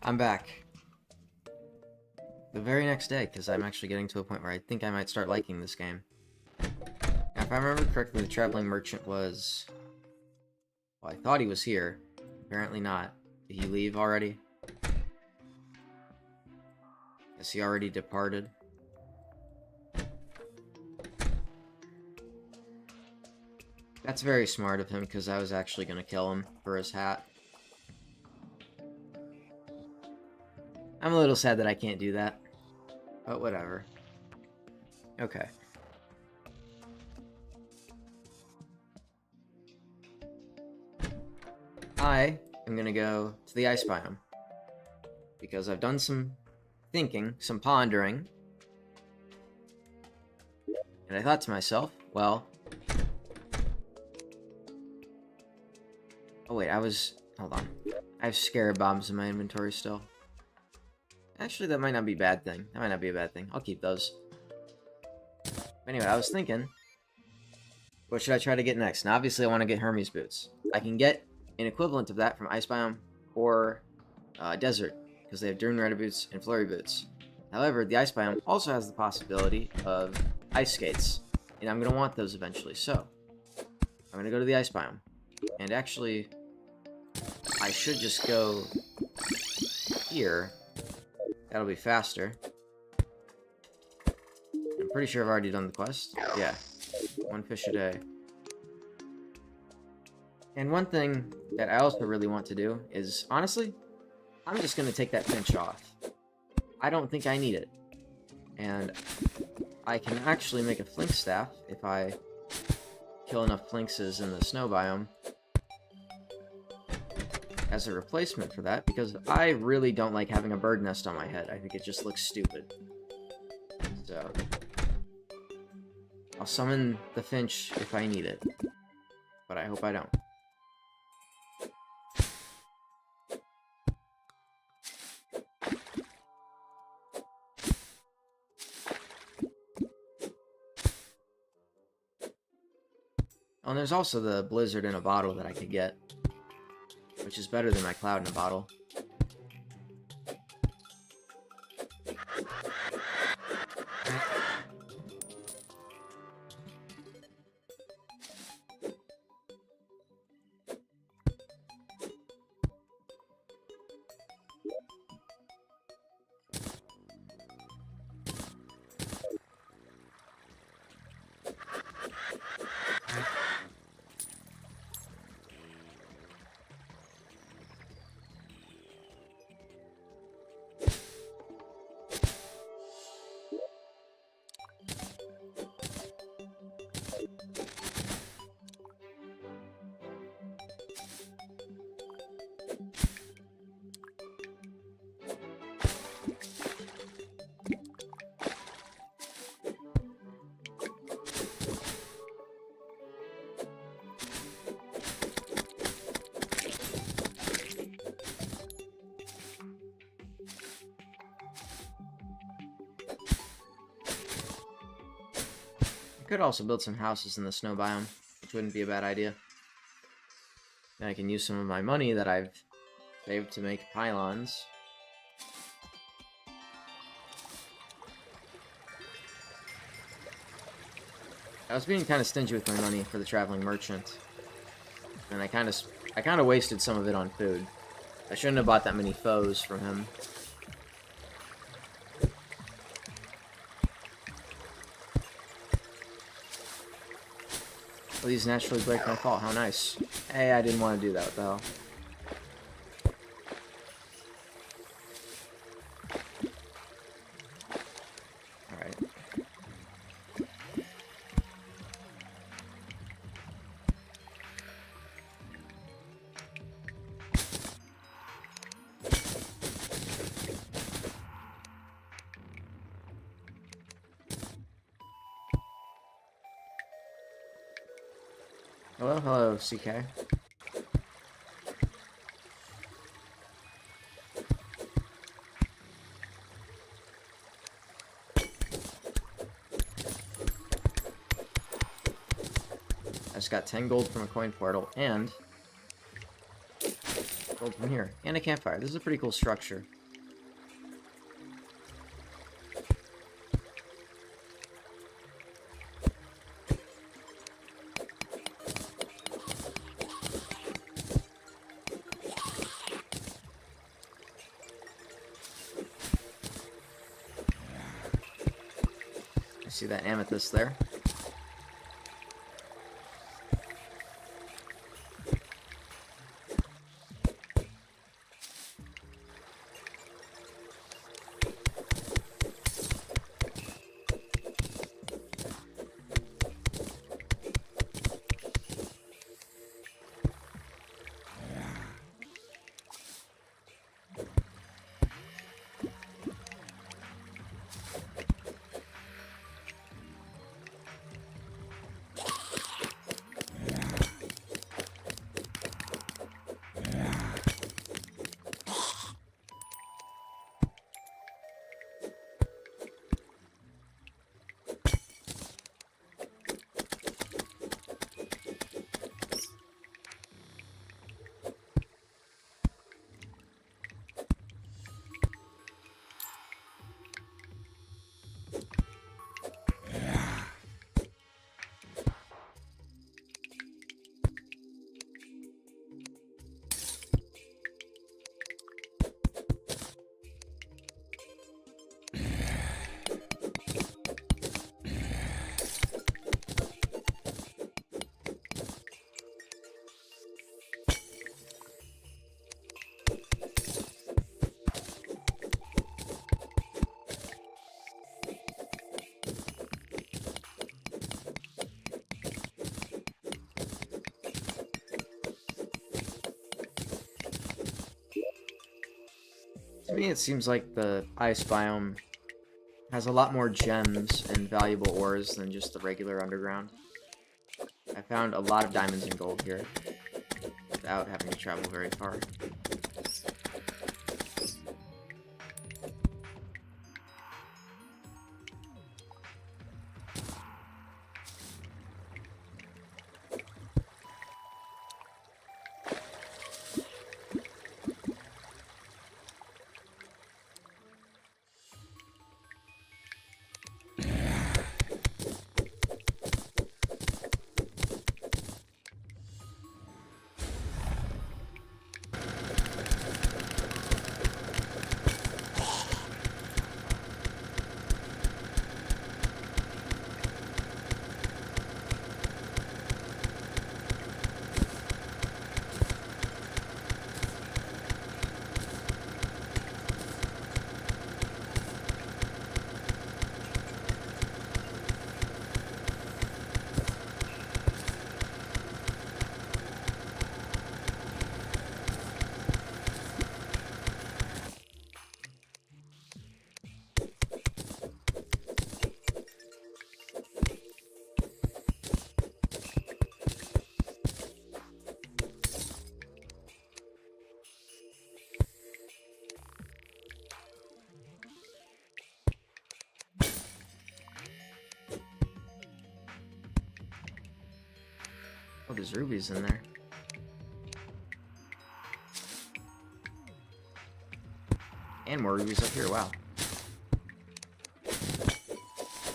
I'm back. The very next day, because I'm actually getting to a point where I think I might start liking this game. Now, if I remember correctly, the traveling merchant was... Well, I thought he was here. Apparently not. Did he leave already? Has he already departed? That's very smart of him, because I was actually going to kill him for his hat. I'm a little sad that I can't do that. But whatever. Okay. I am going to go to the ice biome. Because I've done some thinking, some pondering. And I thought to myself, well... Oh wait, hold on. I have scarab bombs in my inventory still. Actually, that might not be a bad thing. That might not be a bad thing. I'll keep those. But anyway, I was thinking, what should I try to get next? Now, obviously, I want to get Hermes boots. I can get an equivalent of that from Ice Biome or Desert, because they have Dune Rider boots and Flurry boots. However, the Ice Biome also has the possibility of ice skates, and I'm going to want those eventually. So, I'm going to go to the Ice Biome. And actually, I should just go here. That'll be faster. I'm pretty sure I've already done the quest. Yeah. 1 fish a day. And one thing that I also really want to do is, honestly, I'm just going to take that finch off. I don't think I need it. And I can actually make a flink staff if I kill enough flinkses in the snow biome as a replacement for that, because I really don't like having a bird nest on my head. I think it just looks stupid. So, I'll summon the finch if I need it, but I hope I don't. Oh, and there's also the blizzard in a bottle that I could get, which is better than my cloud in a bottle. Could also build some houses in the snow biome, which wouldn't be a bad idea. And I can use some of my money that I've saved to make pylons. I was being kind of stingy with my money for the traveling merchant, and I kind of wasted some of it on food. I shouldn't have bought that many foes from him. Well, these naturally break my fall. How nice. Hey, I didn't want to do that, though. Alright. Hello, CK. I just got 10 gold from a coin portal, and Gold from here. And a campfire. This is a pretty cool structure. I see that amethyst there. To me, it seems like the ice biome has a lot more gems and valuable ores than just the regular underground. I found a lot of diamonds and gold here without having to travel very far. Oh, there's rubies in there. And more rubies up here, wow.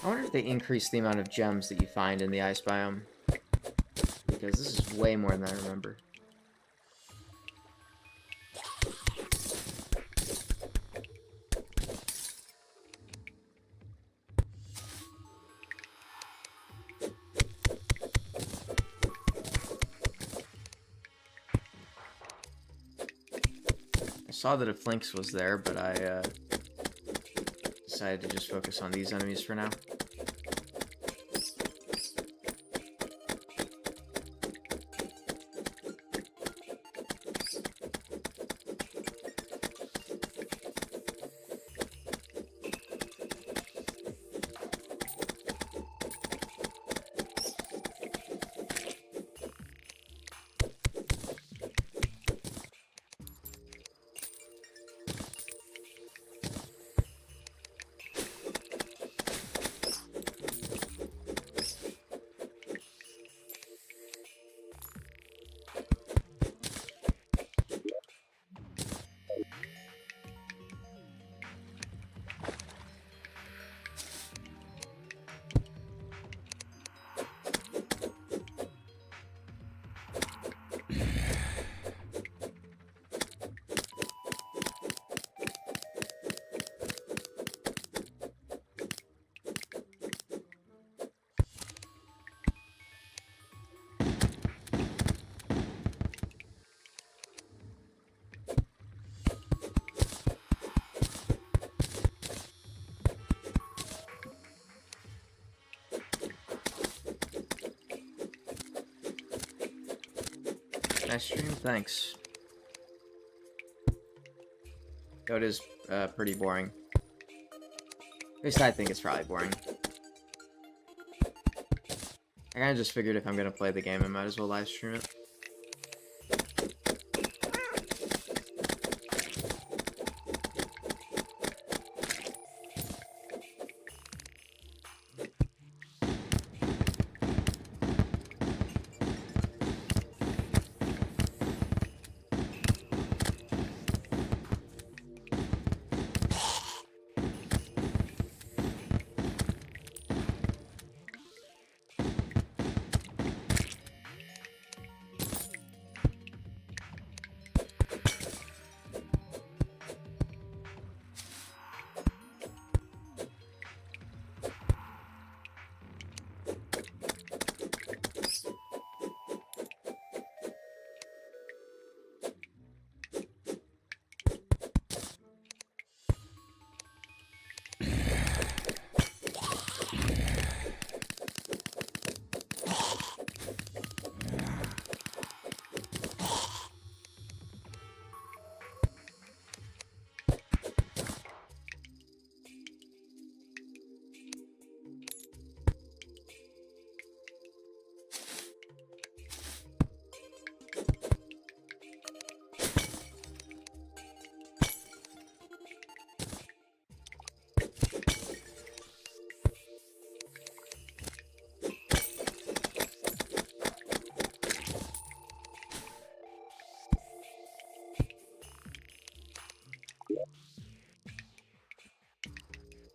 I wonder if they increase the amount of gems that you find in the ice biome. Because this is way more than I remember. I saw that a Flinx was there, but I decided to just focus on these enemies for now. Nice stream, thanks. Though it is pretty boring. At least I think it's probably boring. I kinda just figured if I'm gonna play the game, I might as well live stream it.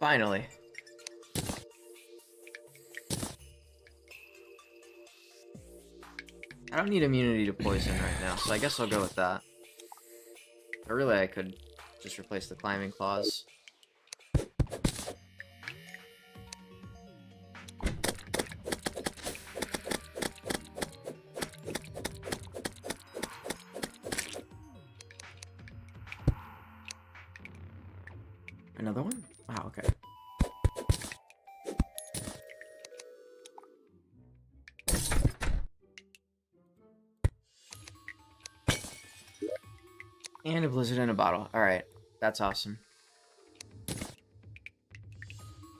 Finally. I don't need immunity to poison right now, so I guess I'll go with that. But really, I could just replace the climbing claws. Another one? Wow, okay. And a blizzard in a bottle. Alright, that's awesome.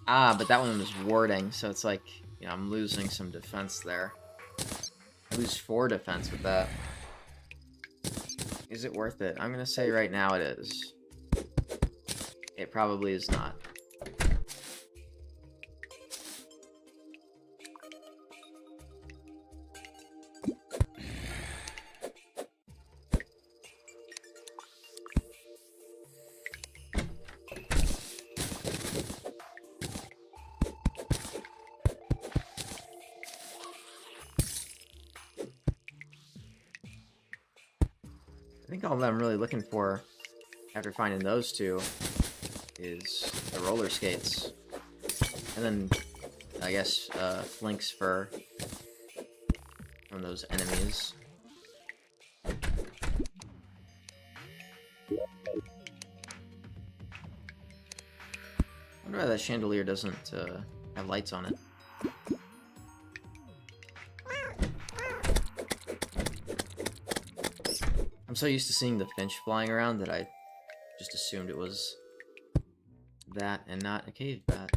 Ah, but that one was warding, so it's like, you know, I'm losing some defense there. I lose 4 defense with that. Is it worth it? I'm gonna say right now it is. It probably is not. I think all that I'm really looking for after finding those two is the roller skates. And then, I guess, flinks from those enemies. I wonder why that chandelier doesn't have lights on it. I'm so used to seeing the finch flying around that I just assumed it was that and not a cave bat.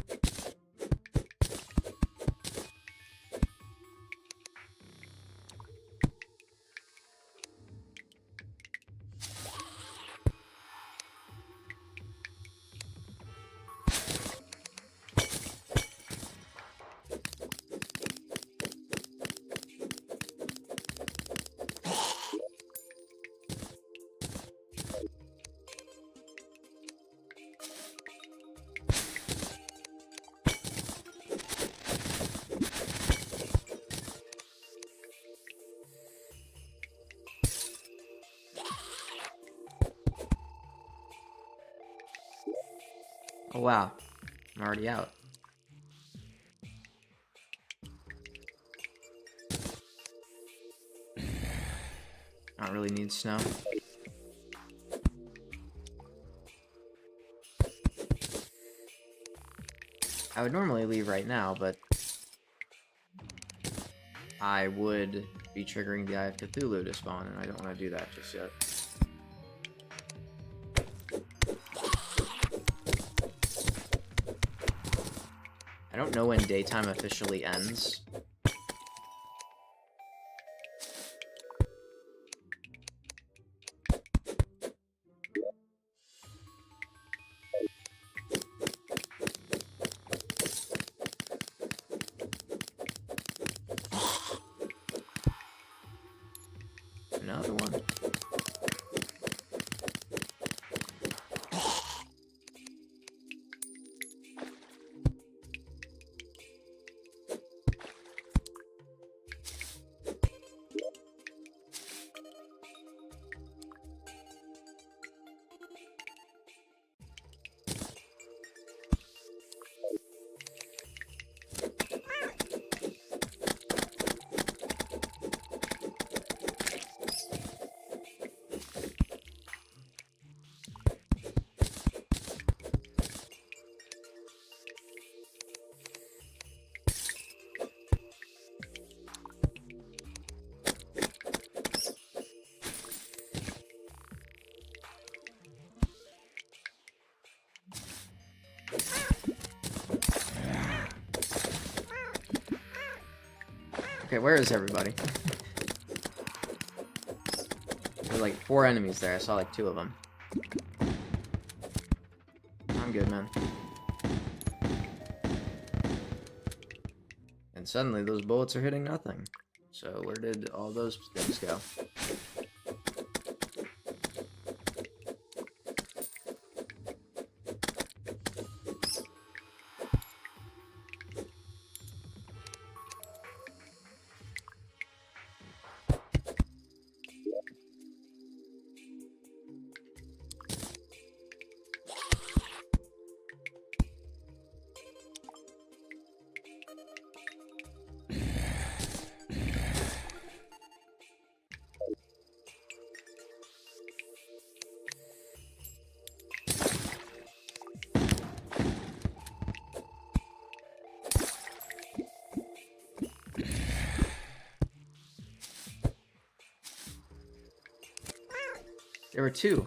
Oh wow, I'm already out. I don't really need snow. I would normally leave right now, but I would be triggering the Eye of Cthulhu to spawn, and I don't want to do that just yet. I don't know when daytime officially ends. Another one. Okay, where is everybody? There were like 4 enemies there. I saw like 2 of them. I'm good, man. And suddenly those bullets are hitting nothing. So where did all those things go?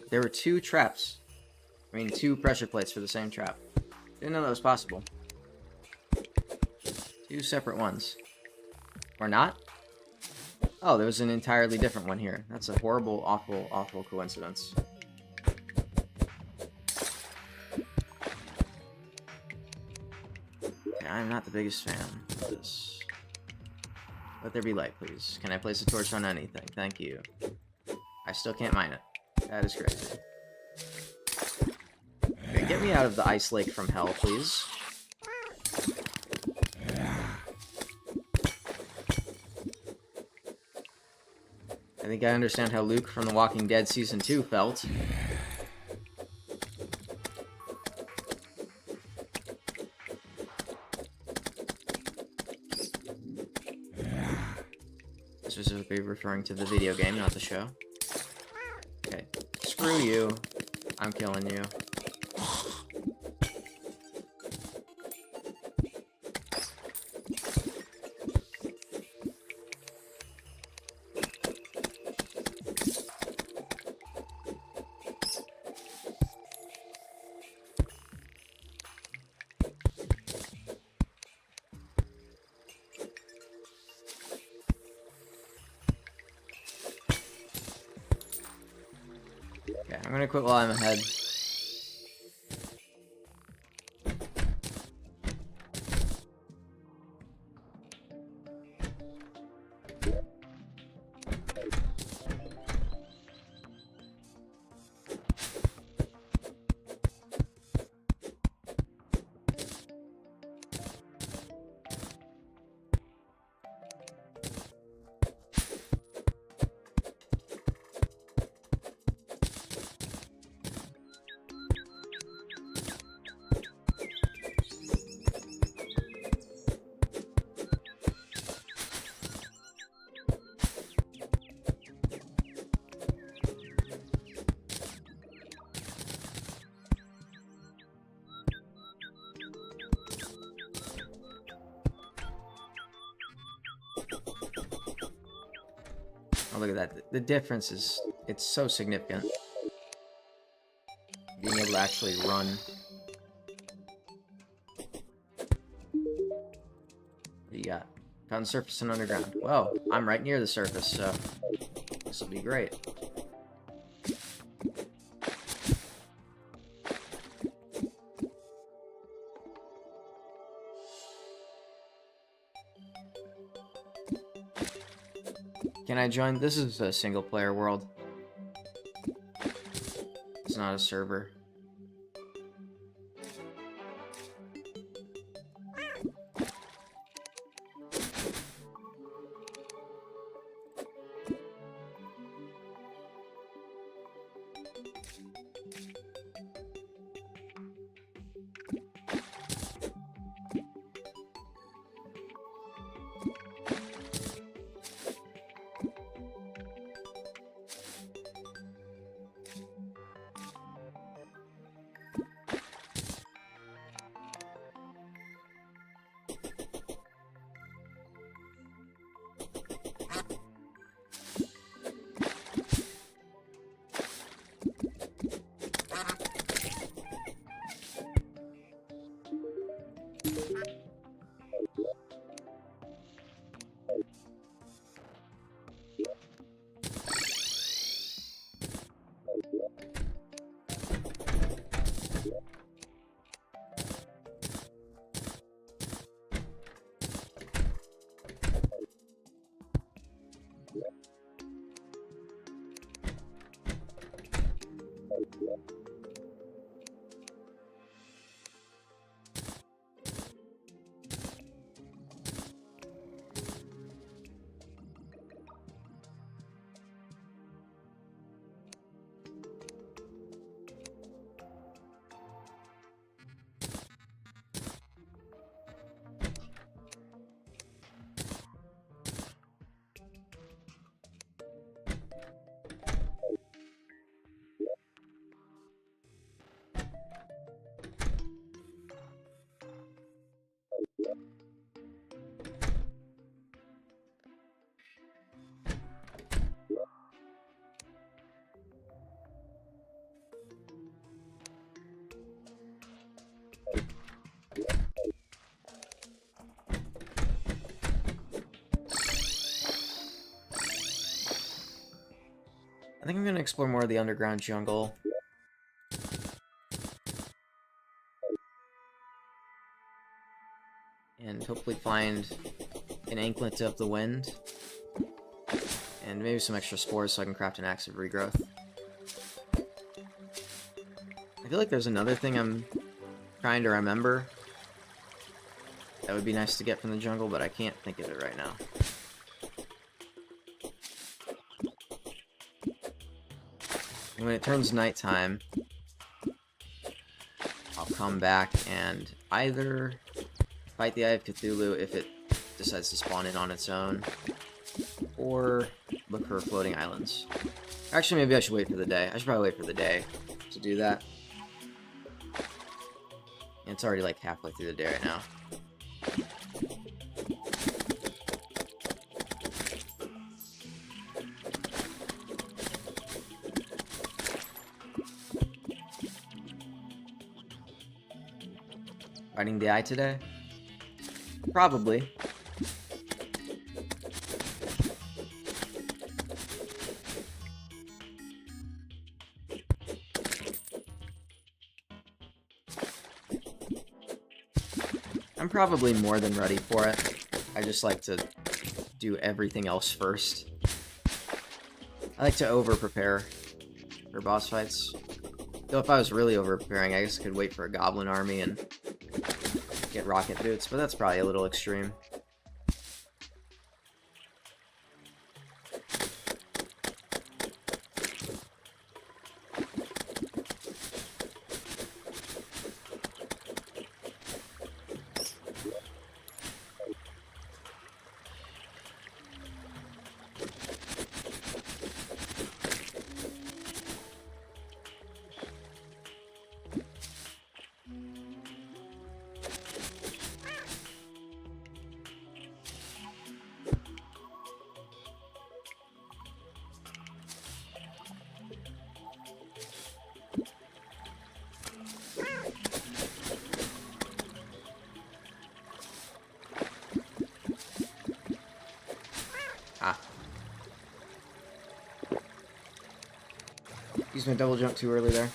There were two traps. I mean, 2 pressure plates for the same trap. Didn't know that was possible. 2 separate ones. Or not? Oh, there was an entirely different one here. That's a horrible, awful, awful coincidence. Okay, I'm not the biggest fan of this. Let there be light, please. Can I place a torch on anything? Thank you. I still can't mine it. That is crazy. Okay, get me out of the ice lake from hell, please. I think I understand how Luke from The Walking Dead Season 2 felt. This was referring to the video game, not the show. Okay. Screw you. I'm killing you. Okay, I'm gonna quit while I'm ahead. look at that. The difference is, it's so significant. Being able to actually run. What do you got? Found surface and underground. Well, I'm right near the surface, so this will be great. Can I join? This is a single player world. It's not a server. I think I'm gonna explore more of the underground jungle. And hopefully find an anklet of the wind. And maybe some extra spores so I can craft an axe of regrowth. I feel like there's another thing I'm trying to remember that would be nice to get from the jungle, but I can't think of it right now. And when it turns nighttime, I'll come back and either fight the Eye of Cthulhu if it decides to spawn in on its own, or look for floating islands. Actually, maybe I should wait for the day. I should probably wait for the day to do that. And it's already like halfway through the day right now. Fighting the Eye today? Probably. I'm probably more than ready for it. I just like to do everything else first. I like to over-prepare for boss fights. Though if I was really over-preparing, I guess I could wait for a goblin army and get rocket boots, but that's probably a little extreme. Used my double jump too early there.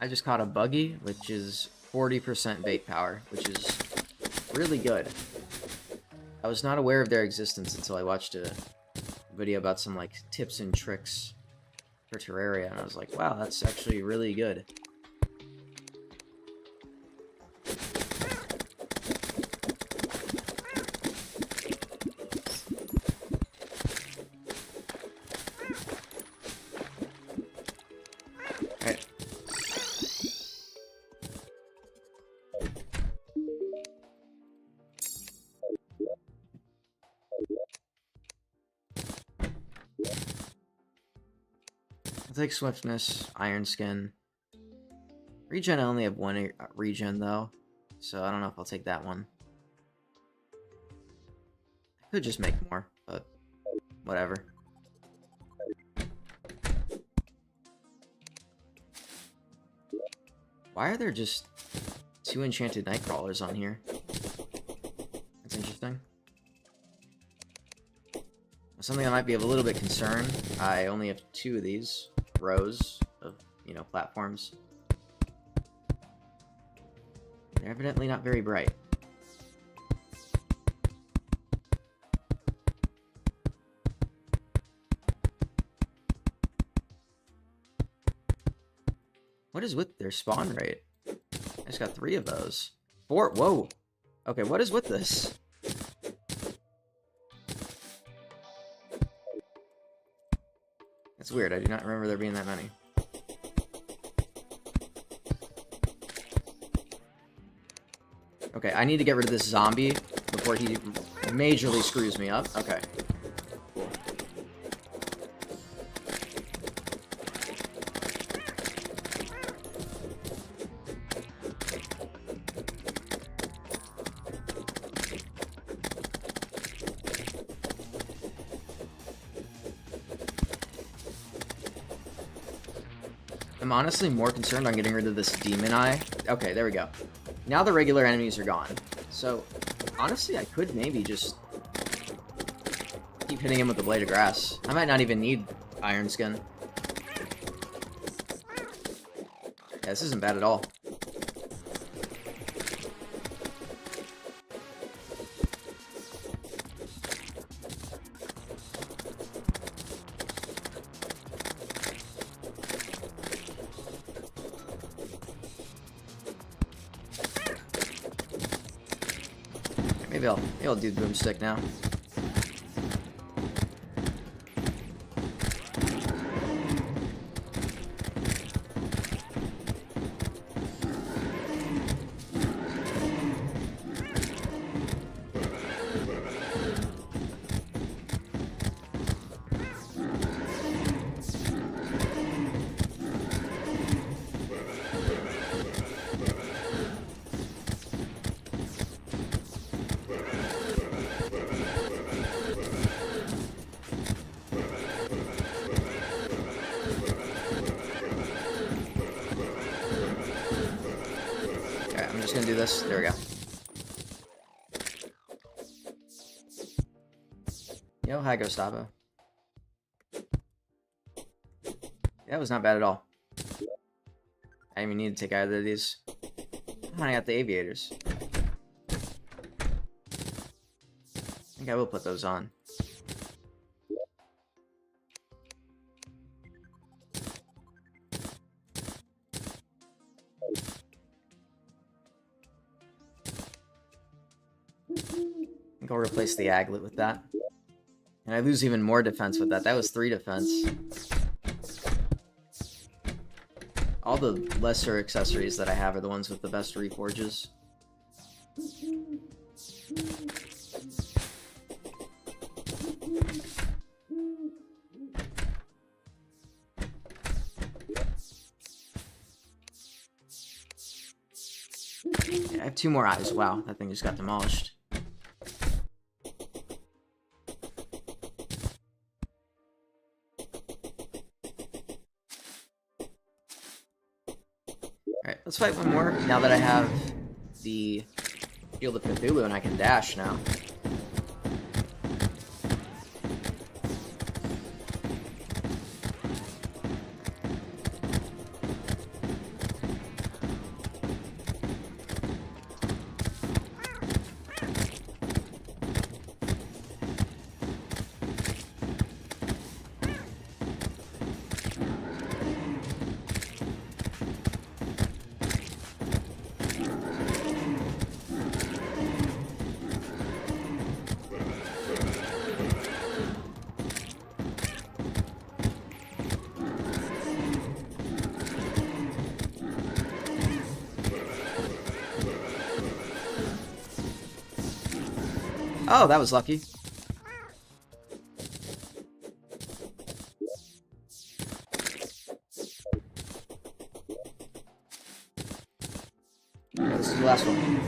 I just caught a buggy, which is 40% bait power, which is really good. I was not aware of their existence until I watched a video about some like tips and tricks for Terraria, and I was like, wow, that's actually really good. Alright. I'll take Swiftness, Iron Skin. Regen, I only have one regen though. so I don't know if I'll take that one. I could just make more, but whatever. Why are there just 2 enchanted nightcrawlers on here? That's interesting. Something that might be a little bit concerned. I only have 2 of these rows of, you know, platforms. They're evidently not very bright. What is with their spawn rate? I just got 3 of those. 4. Whoa. Okay, what is with this? That's weird. I do not remember there being that many. Okay, I need to get rid of this zombie before he majorly screws me up. Okay. Cool. I'm honestly more concerned on getting rid of this demon eye. Okay, there we go. Now the regular enemies are gone. So, honestly, I could maybe just keep hitting him with the blade of grass. I might not even need iron skin. Yeah, this isn't bad at all. Maybe I'll do boomstick now. Gonna do this. There we go. Yo, hi, Gustavo. That was not bad at all. I didn't even need to take either of these. Oh, I got the aviators. I think I will put those on. I think I'll replace the aglet with that. And I lose even more defense with that. That was 3 defense. All the lesser accessories that I have are the ones with the best reforges. Yeah, I have 2 more eyes. Wow, that thing just got demolished. Alright, let's fight one more, now that I have the Shield of Cthulhu and I can dash now. Oh, that was lucky. Yeah, this is the last one.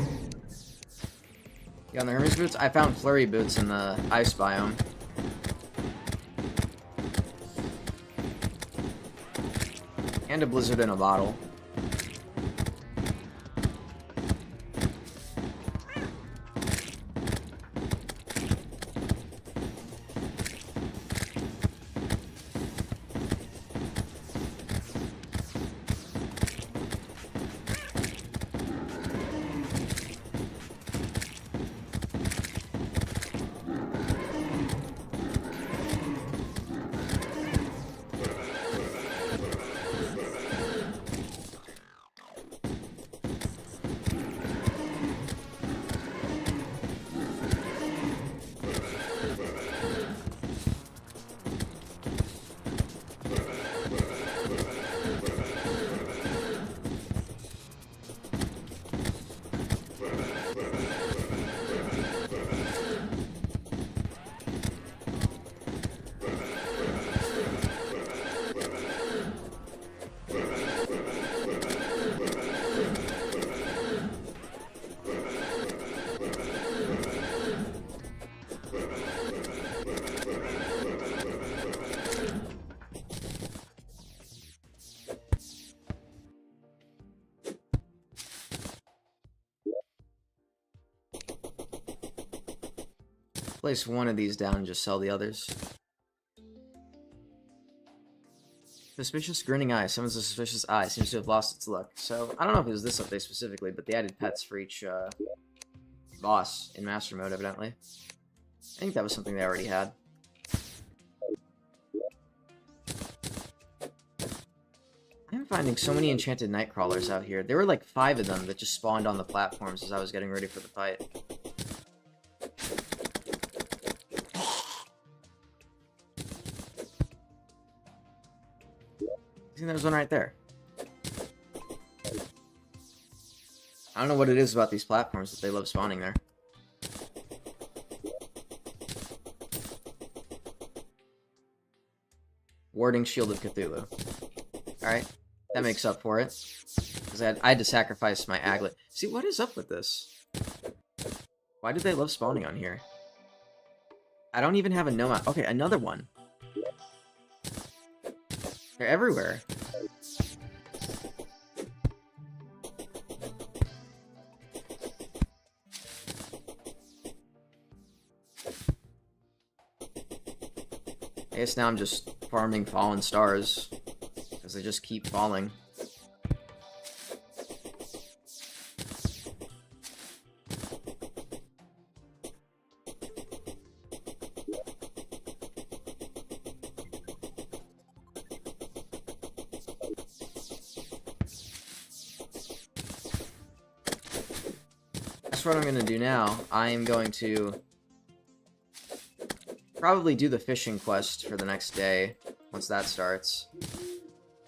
Yeah, on the Hermes boots, I found flurry boots in the ice biome. And a blizzard in a bottle. Place one of these down and just sell the others. Suspicious grinning eye. Summons a suspicious eye. Seems to have lost its look. So, I don't know if it was this update specifically, but they added pets for each boss in Master Mode, evidently. I think that was something they already had. I'm finding so many enchanted nightcrawlers out here. There were like 5 of them that just spawned on the platforms as I was getting ready for the fight. I think there's one right there. I don't know what it is about these platforms that they love spawning there. Warding Shield of Cthulhu. Alright, that makes up for it. Because I had to sacrifice my aglet. See, what is up with this? Why do they love spawning on here? I don't even have a nomad. Okay, another one. They're everywhere. I guess now I'm just farming fallen stars. Because they just keep falling. What I'm going to do now, I am going to probably do the fishing quest for the next day, once that starts,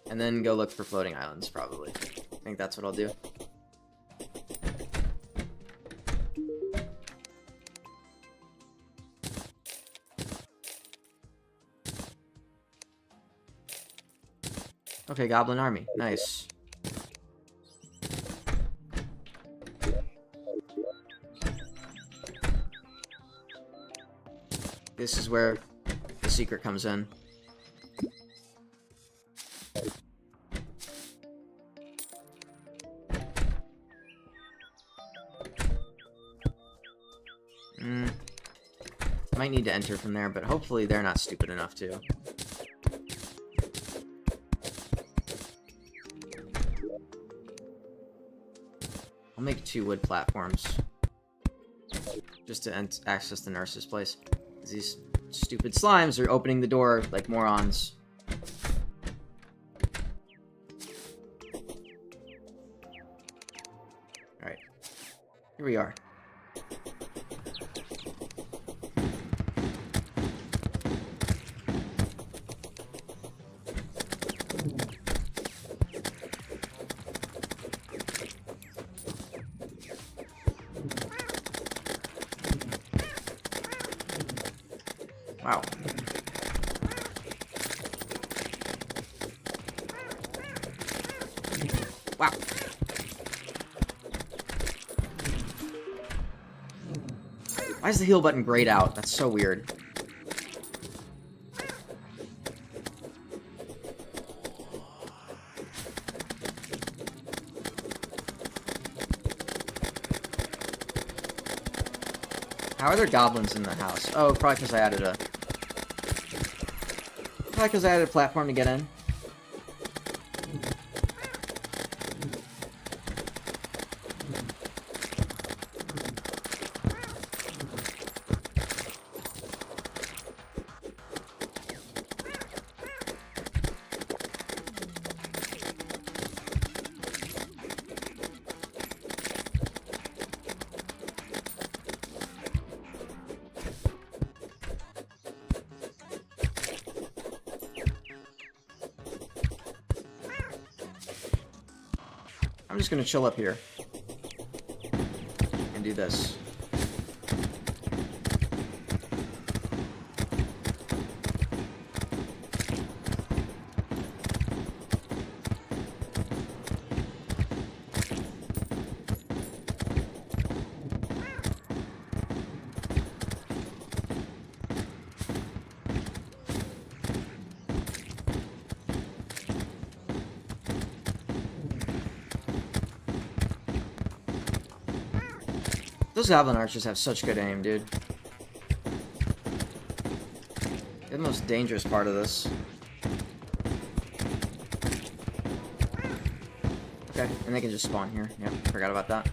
and then go look for floating islands, probably. I think that's what I'll do. Okay, Goblin Army. Nice. This is where the secret comes in. Might need to enter from there, but hopefully they're not stupid enough to. I'll make 2 wood platforms. Just to access the nurse's place. These stupid slimes are opening the door like morons. Alright. Here we are. Wow. Wow. Why is the heal button grayed out? That's so weird. How are there goblins in the house? Oh, probably because I added a... Probably because I added a platform to get in. I'm just gonna chill up here and do this. Those goblin archers have such good aim, dude. They're the most dangerous part of this. Okay, and they can just spawn here. Yep, forgot about that.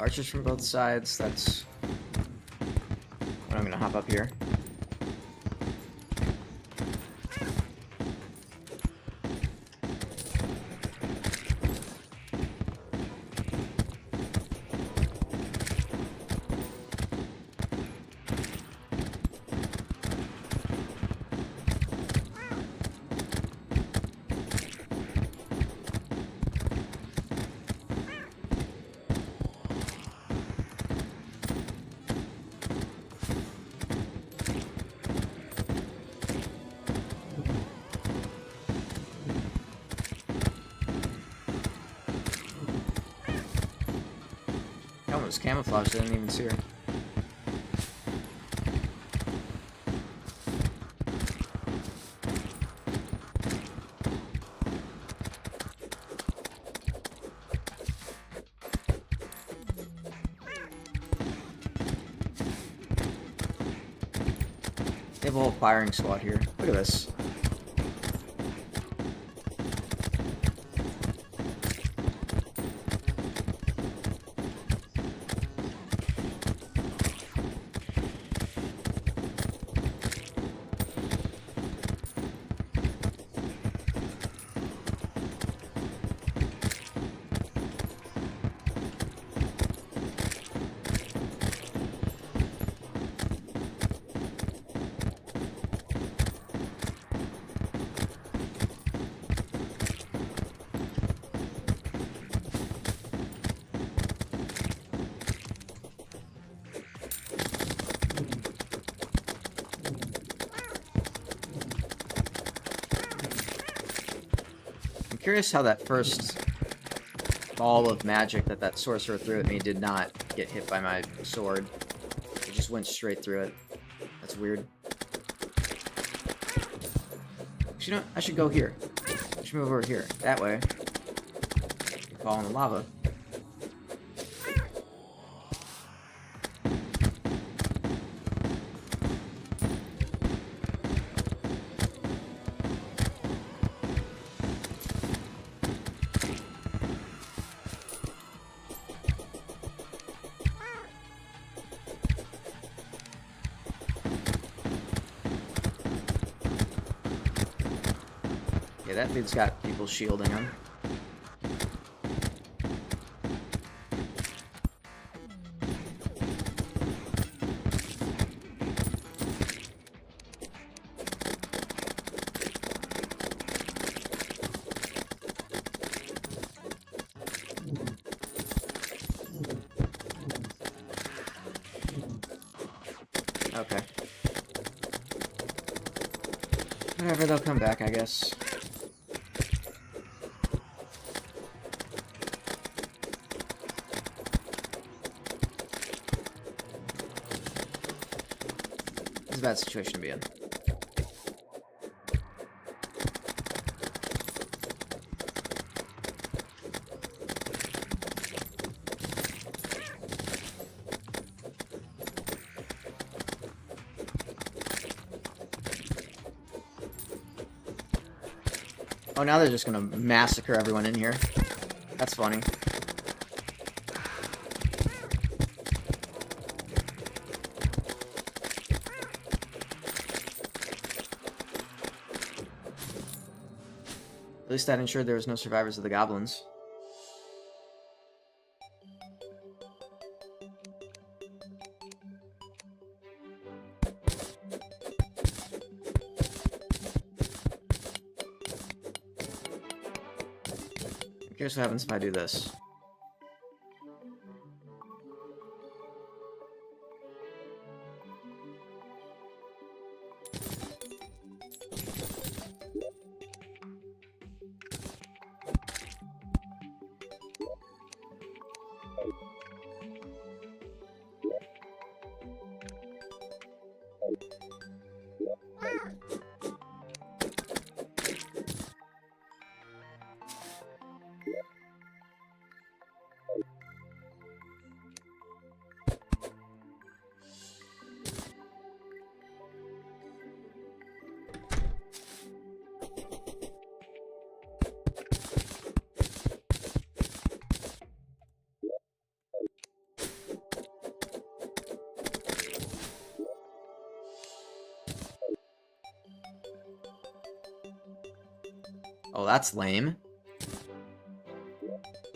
Archers from both sides, that's when I'm gonna hop up here. That one was camouflaged, I didn't even see her. They have a whole firing squad here. Look at this. curious how that first ball of magic that sorcerer threw at me did not get hit by my sword. It just went straight through it. That's weird. You know, I should go here. I should move over here. That way. Fall in the lava. Yeah, that dude's got people shielding him. Okay. Whatever, they'll come back, I guess. It's a bad situation to be in. Oh, now they're just gonna massacre everyone in here. That's funny. At least that ensured there was no survivors of the goblins. Here's what happens if I do this. Oh, that's lame.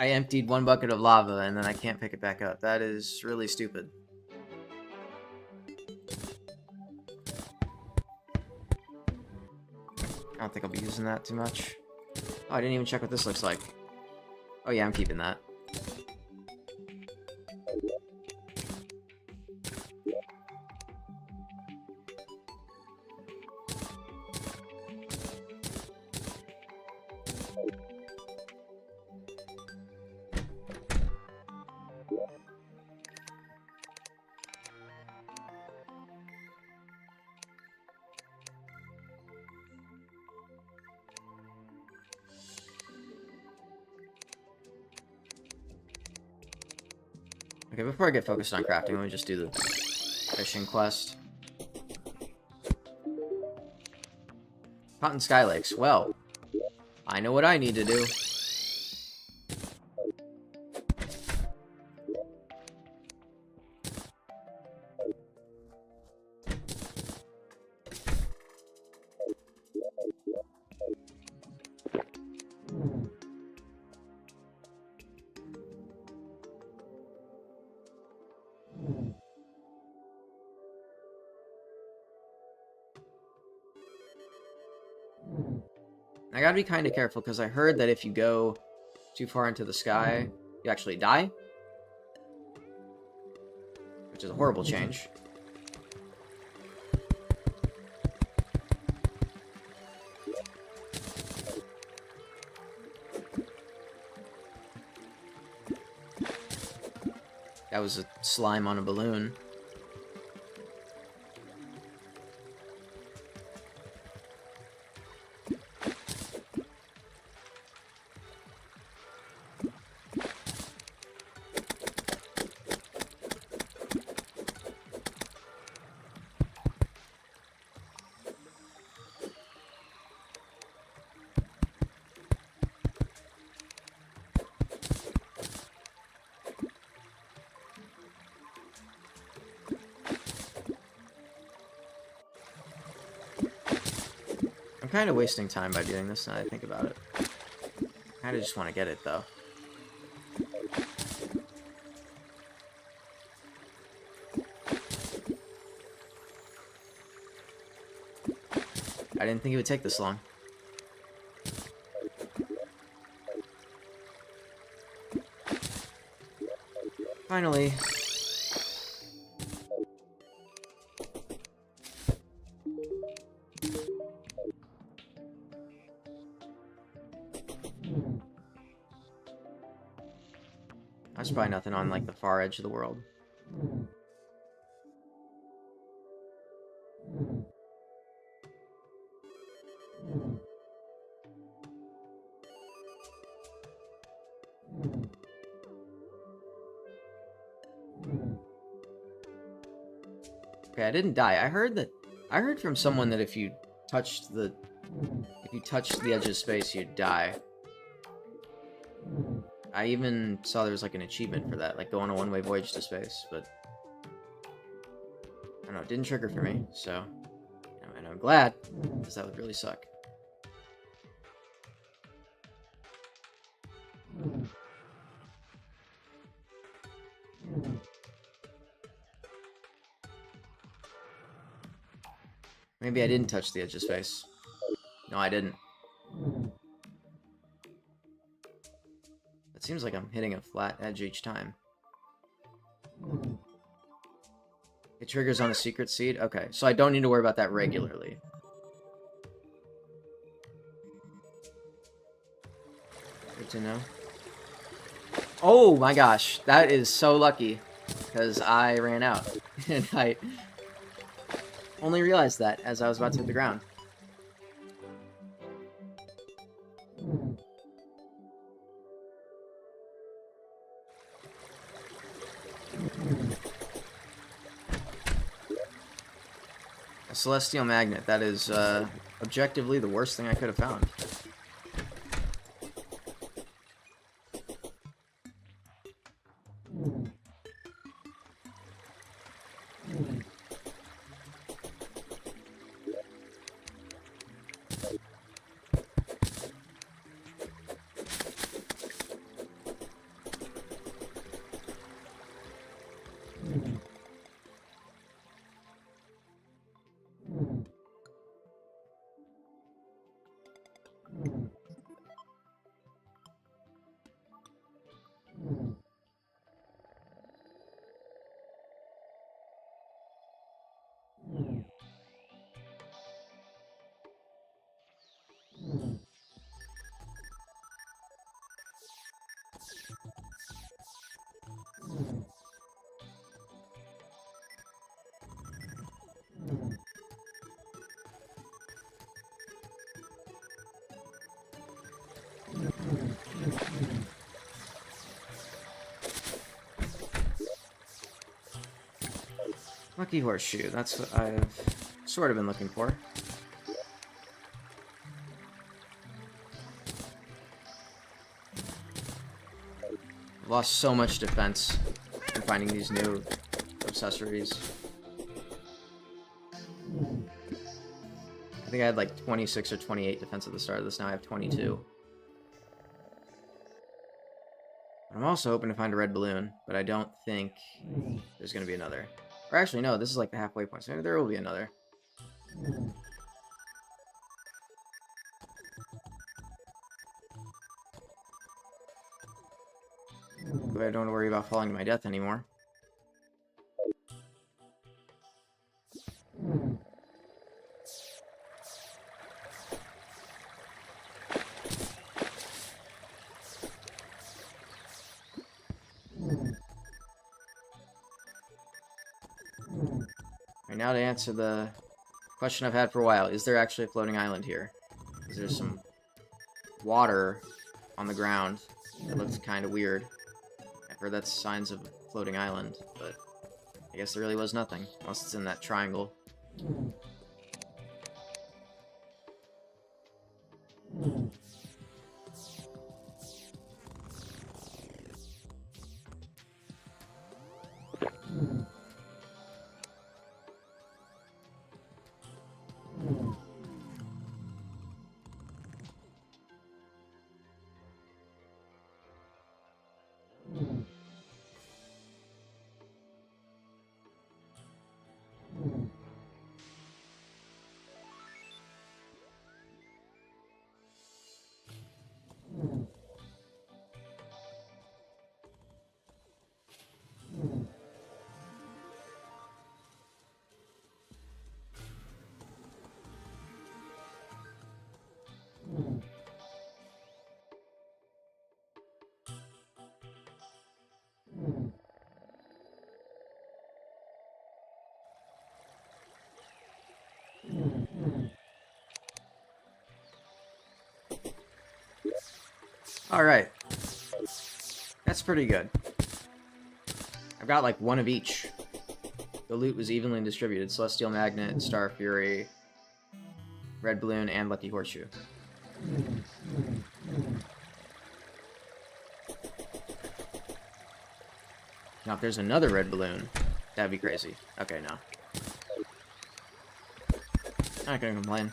I emptied one bucket of lava and then I can't pick it back up. That is really stupid. I don't think I'll be using that too much. Oh, I didn't even check what this looks like. Oh yeah, I'm keeping that. Okay, before I get focused on crafting, let me just do the fishing quest. Cotton Sky Lakes. Well, I know what I need to do. I gotta be kind of careful, because I heard that if you go too far into the sky, you actually die. Which is a horrible change. That was a slime on a balloon. I'm kind of wasting time by doing this now that I think about it. I kind of just want to get it, though. I didn't think it would take this long. Finally. There's probably nothing on, like, the far edge of the world. Okay, I didn't die. I heard from someone that if you touched the edge of space, you'd die. I even saw there was like an achievement for that, like go on a one-way voyage to space, but I don't know, it didn't trigger for me, so and I'm glad, because that would really suck. Maybe I didn't touch the edge of space. No, I didn't. It seems like I'm hitting a flat edge each time. It triggers on a secret seed? Okay, so I don't need to worry about that regularly. Good to know. Oh my gosh, that is so lucky, because I ran out. And I only realized that as I was about to hit the ground. A celestial magnet. That is objectively the worst thing I could have found. Lucky horseshoe, that's what I've sort of been looking for. I've lost so much defense in finding these new accessories. I think I had like 26 or 28 defense at the start of this, now I have 22. I'm also hoping to find a red balloon, but I don't think there's going to be another. Or actually, no, this is like the halfway point, so maybe there will be another. But I don't worry about falling to my death anymore. Right, now to answer the question I've had for a while. Is there actually a floating island here? Because there's some water on the ground that looks kind of weird. I've heard that's signs of a floating island, but I guess there really was nothing. Unless it's in that triangle. Alright. That's pretty good. I've got like one of each. The loot was evenly distributed. Celestial Magnet, Star Fury, Red Balloon, and Lucky Horseshoe. Now if there's another Red Balloon, that'd be crazy. Okay, no. Not gonna complain.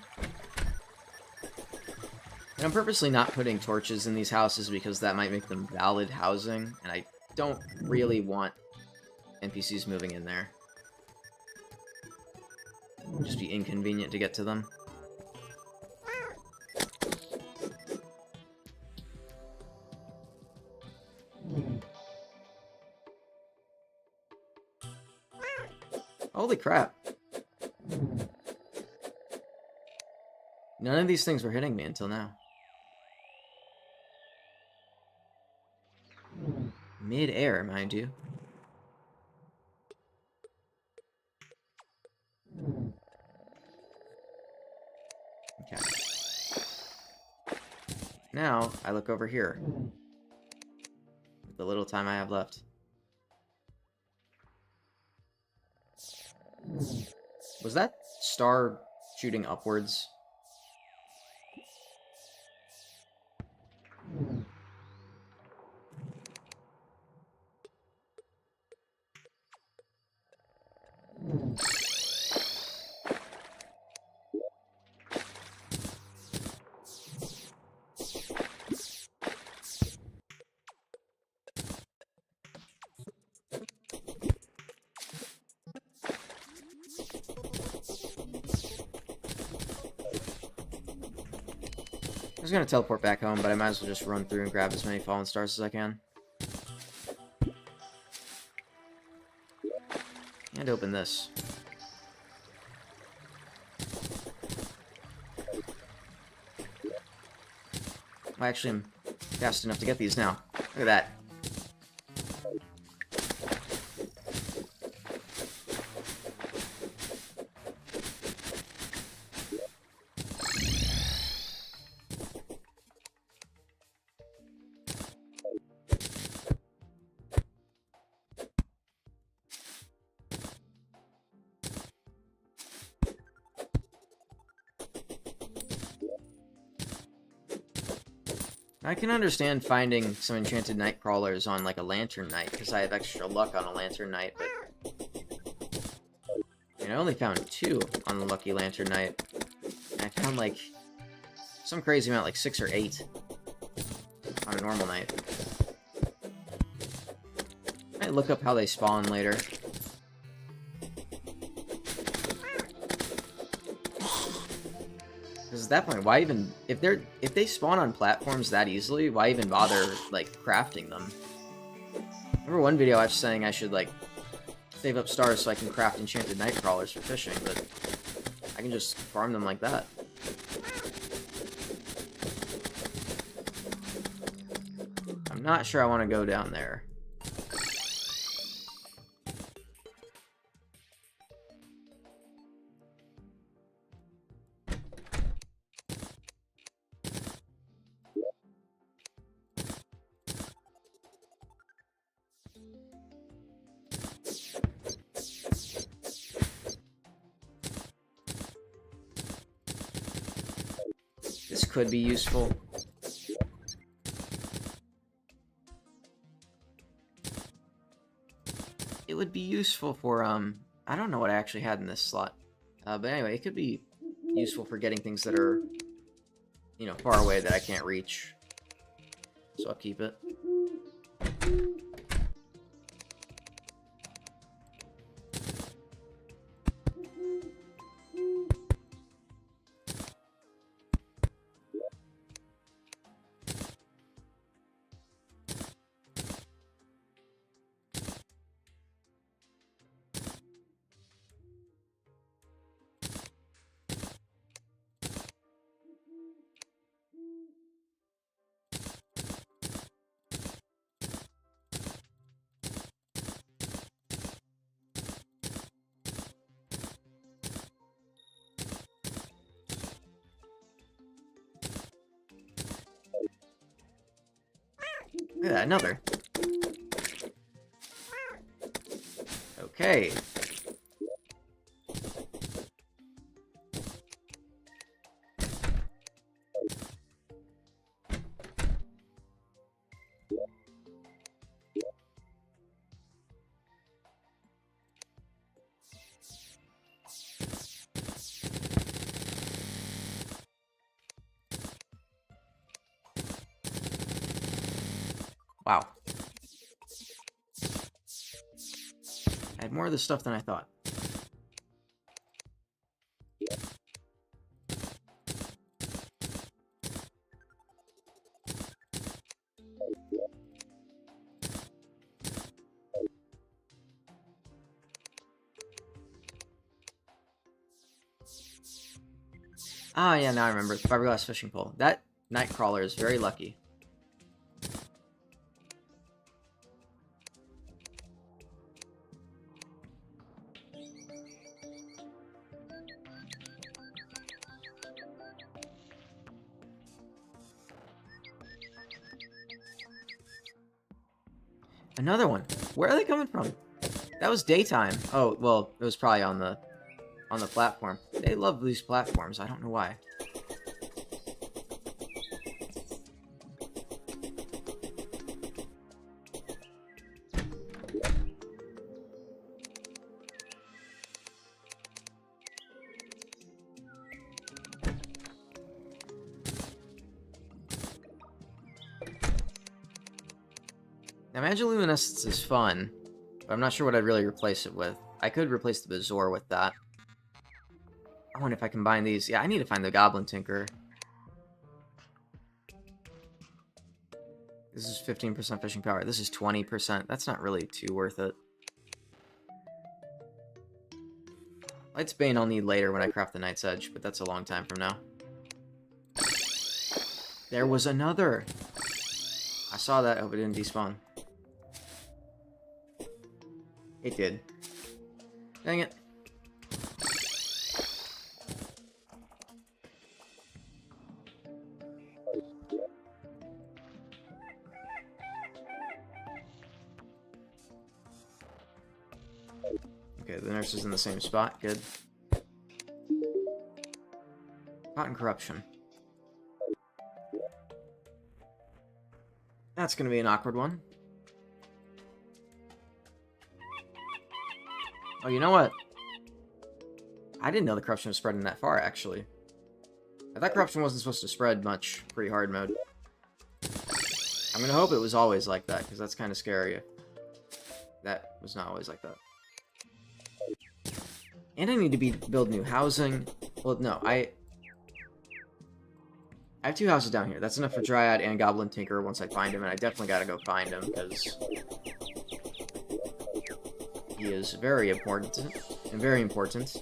And I'm purposely not putting torches in these houses because that might make them valid housing, and I don't really want NPCs moving in there. It'd just be inconvenient to get to them. Holy crap. None of these things were hitting me until now. Mid-air, mind you. Okay. Now, I look over here. With the little time I have left. Was that star shooting upwards? I was gonna teleport back home, but I might as well just run through and grab as many fallen stars as I can. And open this. I actually am fast enough to get these now. Look at that. I can understand finding some enchanted night crawlers on like a lantern night because I have extra luck on a lantern night, but I only found 2 on the lucky lantern night. And I found like some crazy amount, like 6 or 8 on a normal night. I might look up how they spawn later. Because at that point, why even if they spawn on platforms that easily, why even bother like crafting them? I remember one video I was saying I should like save up stars so I can craft enchanted night crawlers for fishing, but I can just farm them like that. I'm not sure I want to go down there. could be useful. It would be useful for, I don't know what I actually had in this slot. But anyway, it could be useful for getting things that are, you know, far away that I can't reach. So I'll keep it. Yeah, another. Okay. Wow. I had more of this stuff than I thought. Ah, yeah, now I remember. Fiberglass fishing pole. That Nightcrawler is very lucky. Another one. Where are they coming from? That was daytime. Oh, well, it was probably on the platform. They love these platforms. I don't know why. Now, Magiluminescence is fun, but I'm not sure what I'd really replace it with. I could replace the Bazaar with that. I wonder if I combine these. Yeah, I need to find the Goblin Tinker. This is 15% fishing power. This is 20%. That's not really too worth it. Light's Bane I'll need later when I craft the Night's Edge, but that's a long time from now. There was another! I saw that. I hope it didn't despawn. It did. Dang it. Okay, the nurse is in the same spot. Good. Caught in corruption. That's gonna be an awkward one. Oh, you know what? I didn't know the corruption was spreading that far, actually. I thought corruption wasn't supposed to spread much pre-hard mode. I'm gonna hope it was always like that, because that's kind of scary. That was not always like that. And I need to build new housing. Well, no, I have 2 houses down here. That's enough for Dryad and Goblin Tinker once I find him, and I definitely gotta go find him, because he is very important, and very important.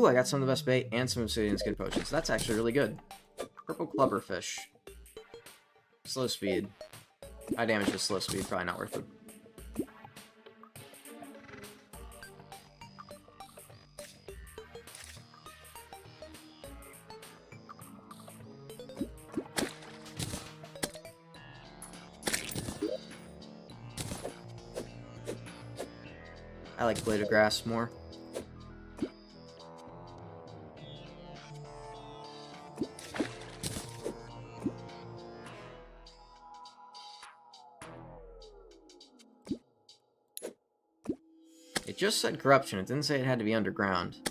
Ooh, I got some of the best bait and some obsidian skin potions. That's actually really good. Purple clubberfish. Slow speed. High damage with slow speed, probably not worth it. I like blade of grass more. It just said corruption, it didn't say it had to be underground.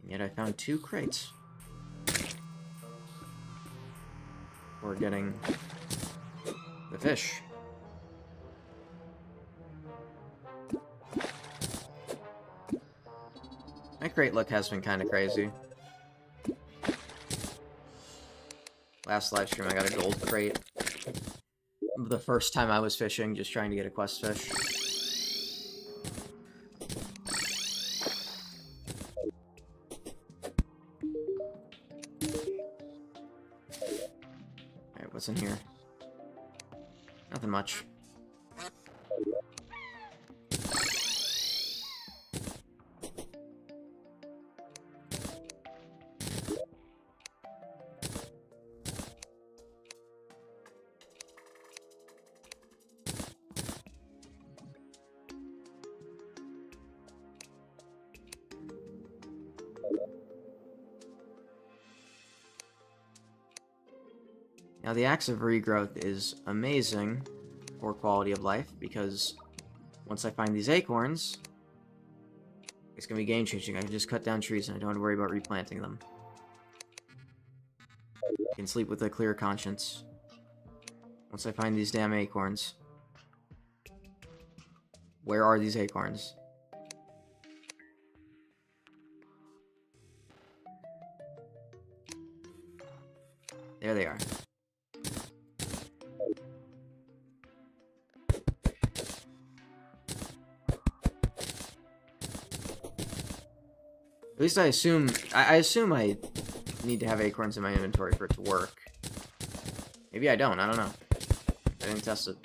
And yet I found 2 crates. We're getting the fish. My crate luck has been kind of crazy. Last live stream I got a gold crate. The first time I was fishing, just trying to get a quest fish. Alright, what's in here? Nothing much. Now, the Axe of Regrowth is amazing for quality of life, because once I find these acorns, it's going to be game-changing. I can just cut down trees and I don't have to worry about replanting them. I can sleep with a clear conscience. Once I find these damn acorns. Where are these acorns? There they are. At least I assume I need to have acorns in my inventory for it to work. Maybe I don't know. I didn't test it.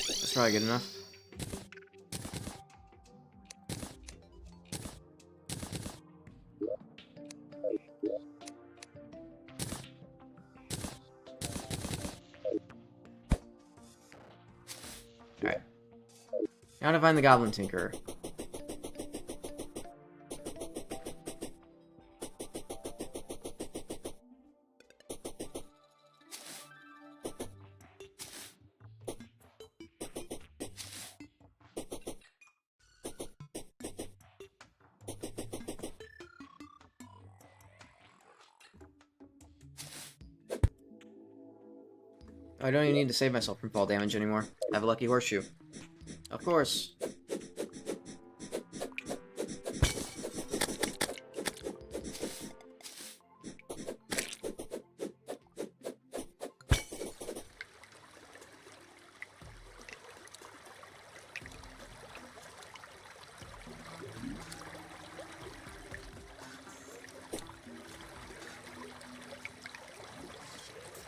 That's probably good enough. Alright. Now to find the Goblin Tinkerer. I don't even need to save myself from fall damage anymore. I have a lucky horseshoe. Of course.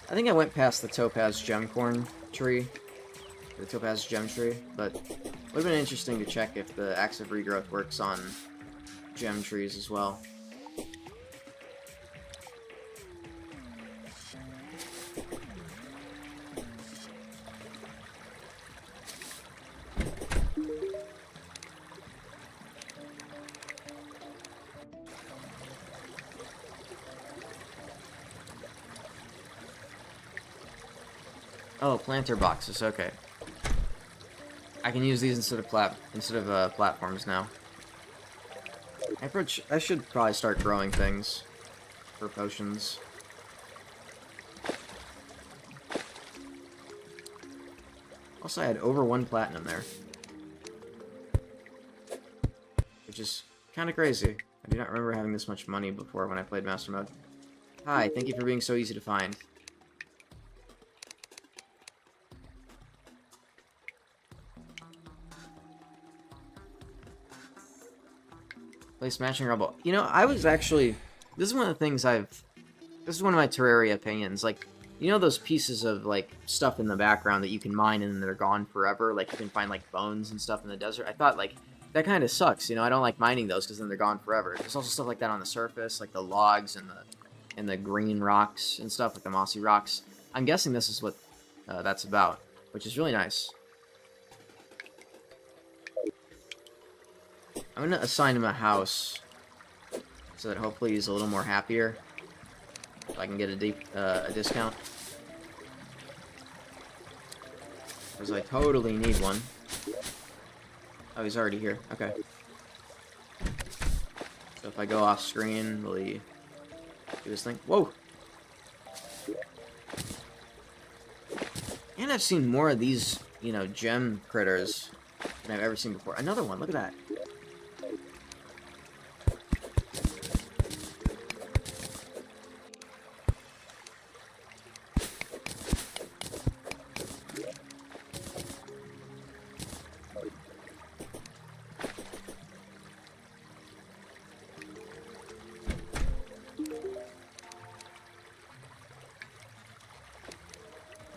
I think I went past the topaz gemcorn tree, the topaz gem tree, but it would have been interesting to check if the Axe of Regrowth works on gem trees as well. Oh, planter boxes, okay. I can use these instead of platforms now. I should probably start growing things for potions. Also, I had over 1 platinum there, which is kind of crazy. I do not remember having this much money before when I played Master Mode. Hi, thank you for being so easy to find. Play Smashing Rubble. You know, I was actually... This is one of the things This is one of my Terraria opinions. Like, you know those pieces of, like, stuff in the background that you can mine and they're gone forever? Like, you can find, like, bones and stuff in the desert? I thought, like, that kind of sucks. You know, I don't like mining those because then they're gone forever. There's also stuff like that on the surface, like the logs and the green rocks and stuff, like the mossy rocks. I'm guessing this is what that's about, which is really nice. I'm going to assign him a house so that hopefully he's a little more happier. If I can get a discount. Because I totally need one. Oh, he's already here. Okay. So if I go off screen, will he do this thing? Whoa! And I've seen more of these, you know, gem critters than I've ever seen before. Another one, look at that.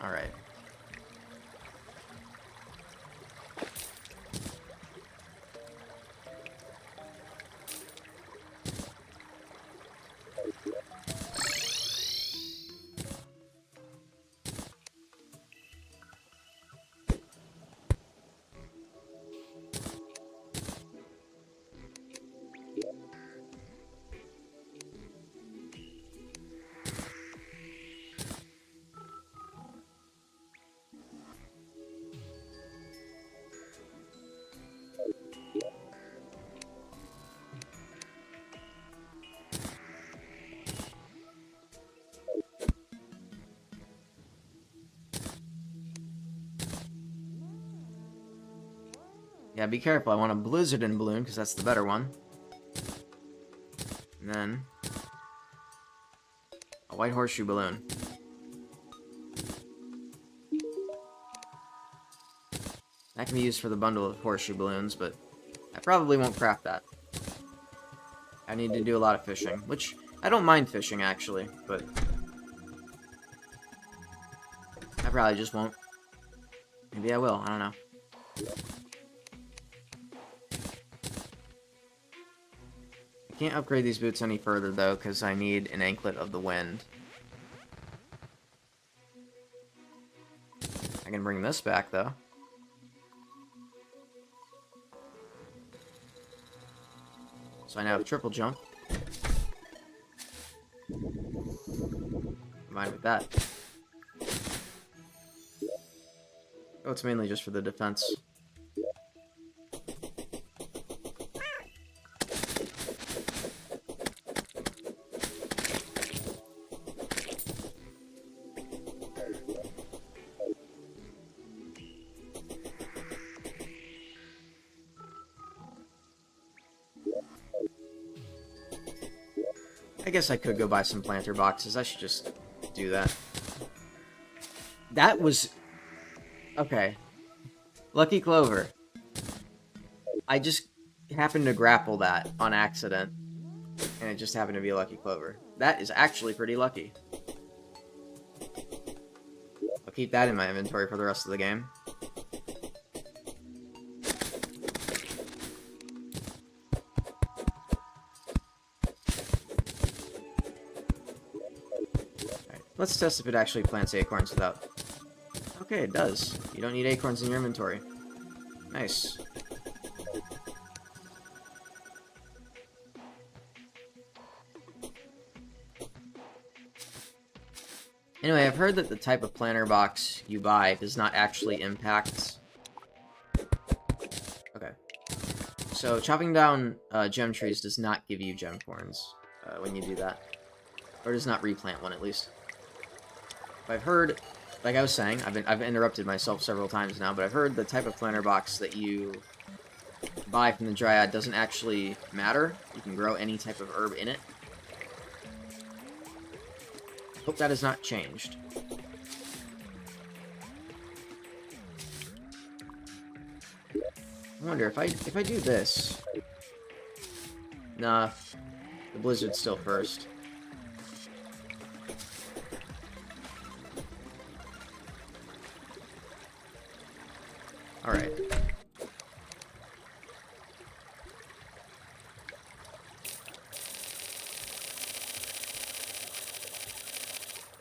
Alright. Yeah, be careful. I want a blizzard and balloon, because that's the better one. And then... a white horseshoe balloon. That can be used for the bundle of horseshoe balloons, but I probably won't craft that. I need to do a lot of fishing, which I don't mind fishing, actually, but I probably just won't. Maybe I will, I don't know. I can't upgrade these boots any further, though, because I need an anklet of the wind. I can bring this back, though. So I now have triple jump. Combined with that. Oh, it's mainly just for the defense. I guess I could go buy some planter boxes. I should just do that. That was... okay. Lucky Clover. I just happened to grapple that on accident. And it just happened to be a Lucky Clover. That is actually pretty lucky. I'll keep that in my inventory for the rest of the game. Let's test if it actually plants acorns without... okay, it does. You don't need acorns in your inventory. Nice. Anyway, I've heard that the type of planter box you buy does not actually impact So chopping down gem trees does not give you gem corns when you do that. Or does not replant one, at least. I've heard, like I was saying, I've interrupted myself several times now, but I've heard the type of planter box that you buy from the Dryad doesn't actually matter. You can grow any type of herb in it. Hope that has not changed. I wonder if I do this. Nah, the blizzard's still first. Alright.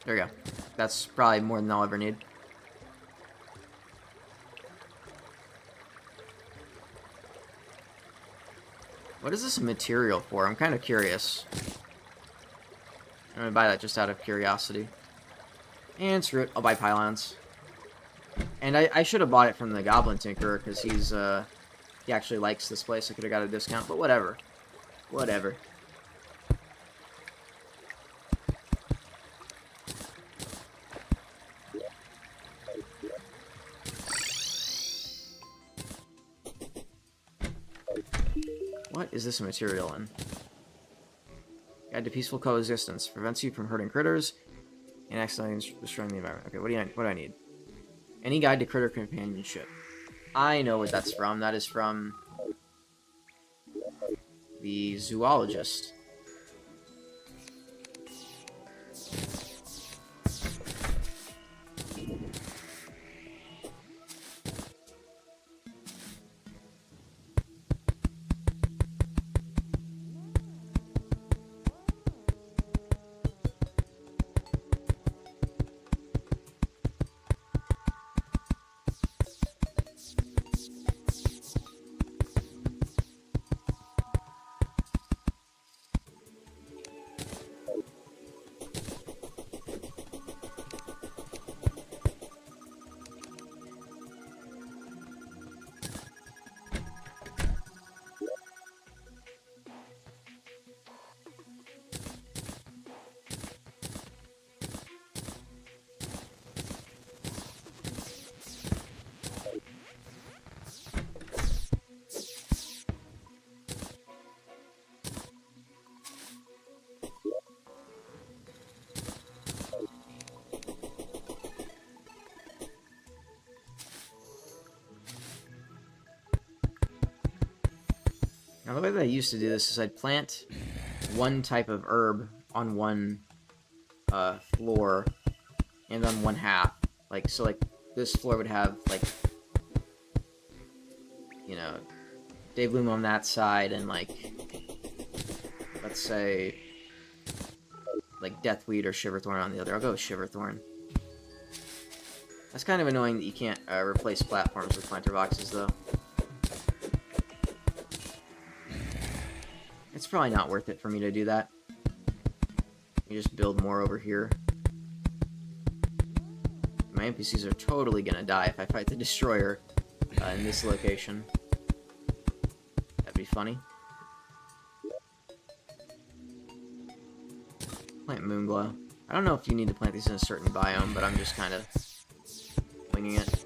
There we go. That's probably more than I'll ever need. What is this material for? I'm kind of curious. I'm gonna buy that just out of curiosity. And screw it, I'll buy pylons. And I should have bought it from the Goblin Tinkerer, because he actually likes this place. I could have got a discount, but whatever. Whatever. What is this material in? Guide to peaceful coexistence. Prevents you from hurting critters and accidentally destroying the environment. Okay, what do I need? Any guide to critter companionship. I know what that's from. That is from the zoologist. Now, the way that I used to do this is I'd plant one type of herb on one floor and on one half. Like, so, like, this floor would have, like, you know, Daybloom on that side and, like, let's say, like, Deathweed or Shiverthorn on the other. I'll go with Shiverthorn. That's kind of annoying that you can't replace platforms with planter boxes, though. It's probably not worth it for me to do that. You just build more over here. My NPCs are totally gonna die if I fight the Destroyer in this location. That'd be funny. Plant Moonglow. I don't know if you need to plant these in a certain biome, but I'm just kind of winging it.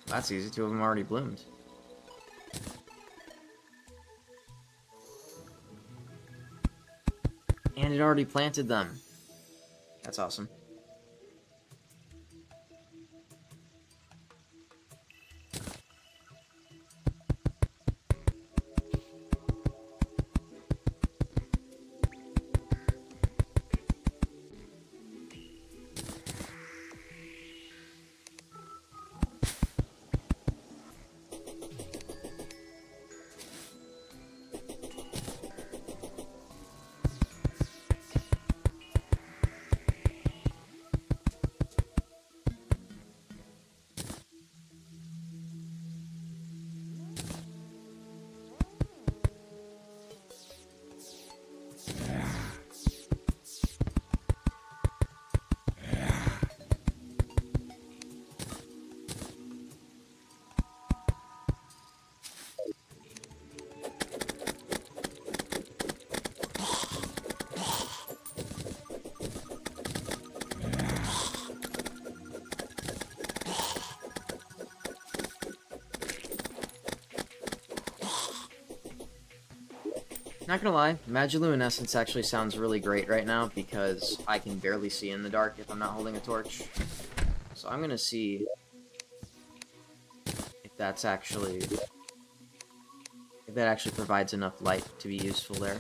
That's easy, 2 of them already bloomed. And it already planted them. That's awesome. Not gonna lie, Magiluminescence actually sounds really great right now because I can barely see in the dark if I'm not holding a torch. So I'm gonna see if that's actually... if that actually provides enough light to be useful there.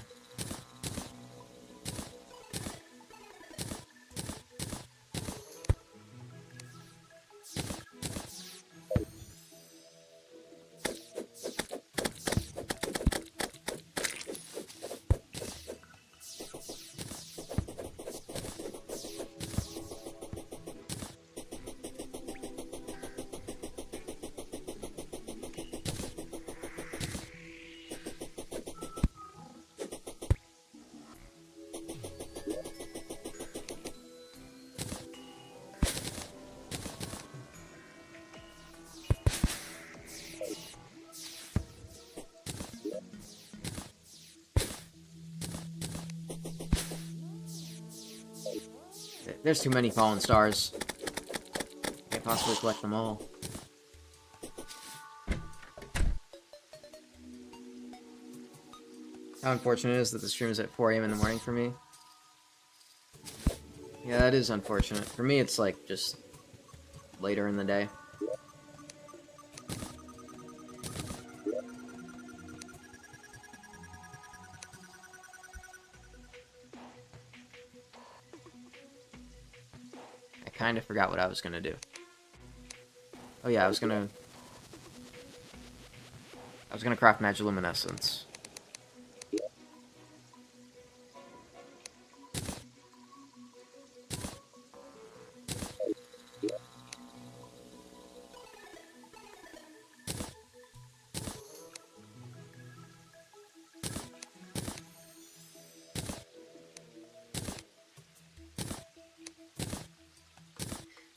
There's too many fallen stars. Can't possibly collect them all. How unfortunate it is that the stream is at 4 AM in the morning for me. Yeah, that is unfortunate. For me, it's like just later in the day. I kind of forgot what I was gonna do. Oh yeah, I was gonna craft Magiluminescence.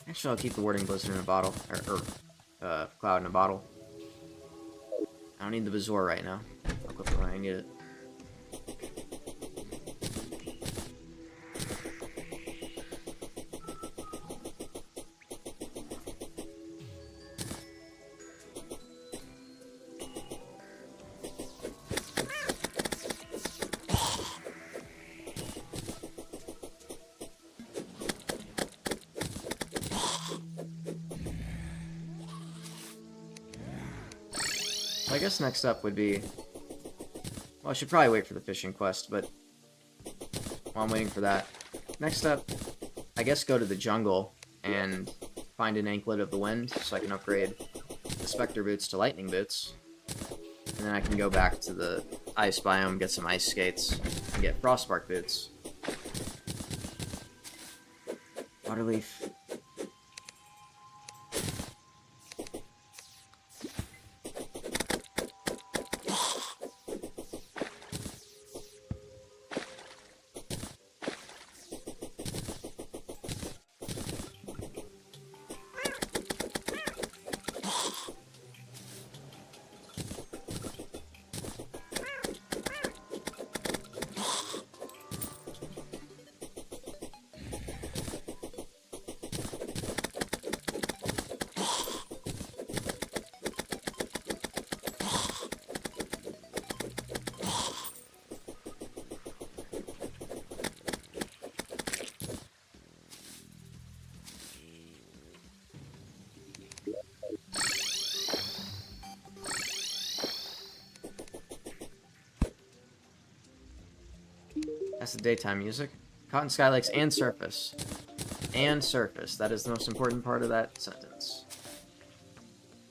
Actually, I'll keep the Warding Blizzard in a bottle, or Cloud in a bottle. I don't need the Bazoor right now. I'll equip it when I need it. I guess next up would be... well, I should probably wait for the fishing quest, but while I'm waiting for that, next up, I guess go to the jungle and find an Anklet of the Wind so I can upgrade the Spectre Boots to Lightning Boots. And then I can go back to the Ice Biome, get some Ice Skates, and get Frostbark Boots. Waterleaf. That's the daytime music. Cotton Skylakes and surface. And surface. That is the most important part of that sentence.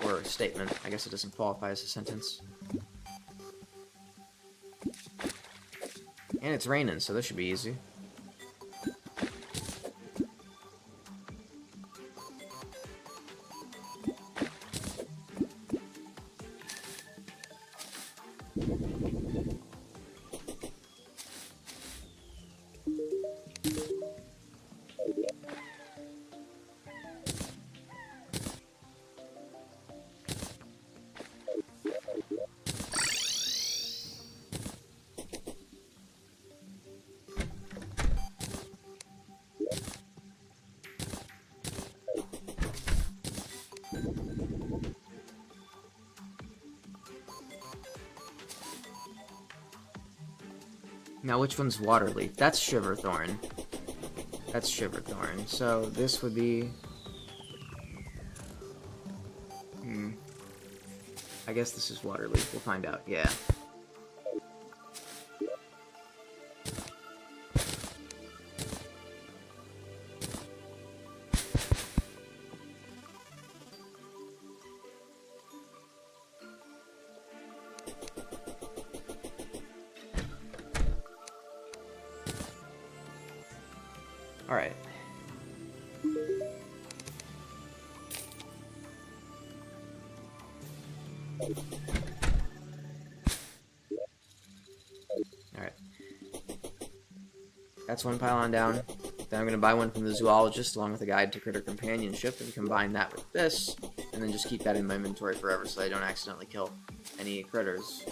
Or statement. I guess it doesn't qualify as a sentence. And it's raining, so this should be easy. Now, which one's Waterleaf? That's Shiverthorn. That's Shiverthorn. So, this would be... I guess this is Waterleaf. We'll find out. Yeah. Alright. Alright. That's one pylon down. Then I'm going to buy one from the zoologist along with a guide to critter companionship and combine that with this, and then just keep that in my inventory forever so I don't accidentally kill any critters.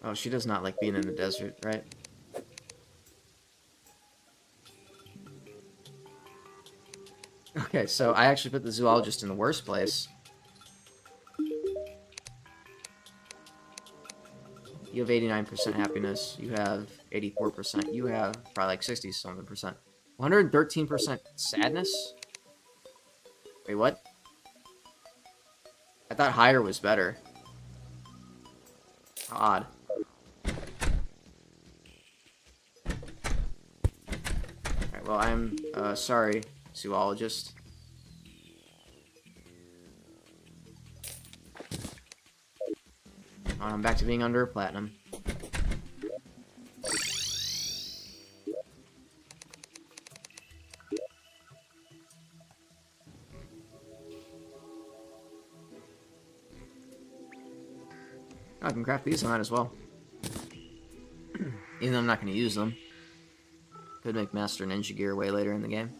Oh, she does not like being in the desert, right? Okay, so I actually put the zoologist in the worst place. You have 89% happiness. You have 84%. You have probably like 60-something percent. 113% sadness? Wait, what? I thought higher was better. How odd. Alright, well, I'm sorry, zoologist. Oh, I'm back to being under a platinum. Oh, I can craft these on that as well. Even though I'm not going to use them. Could make Master Ninja Gear way later in the game.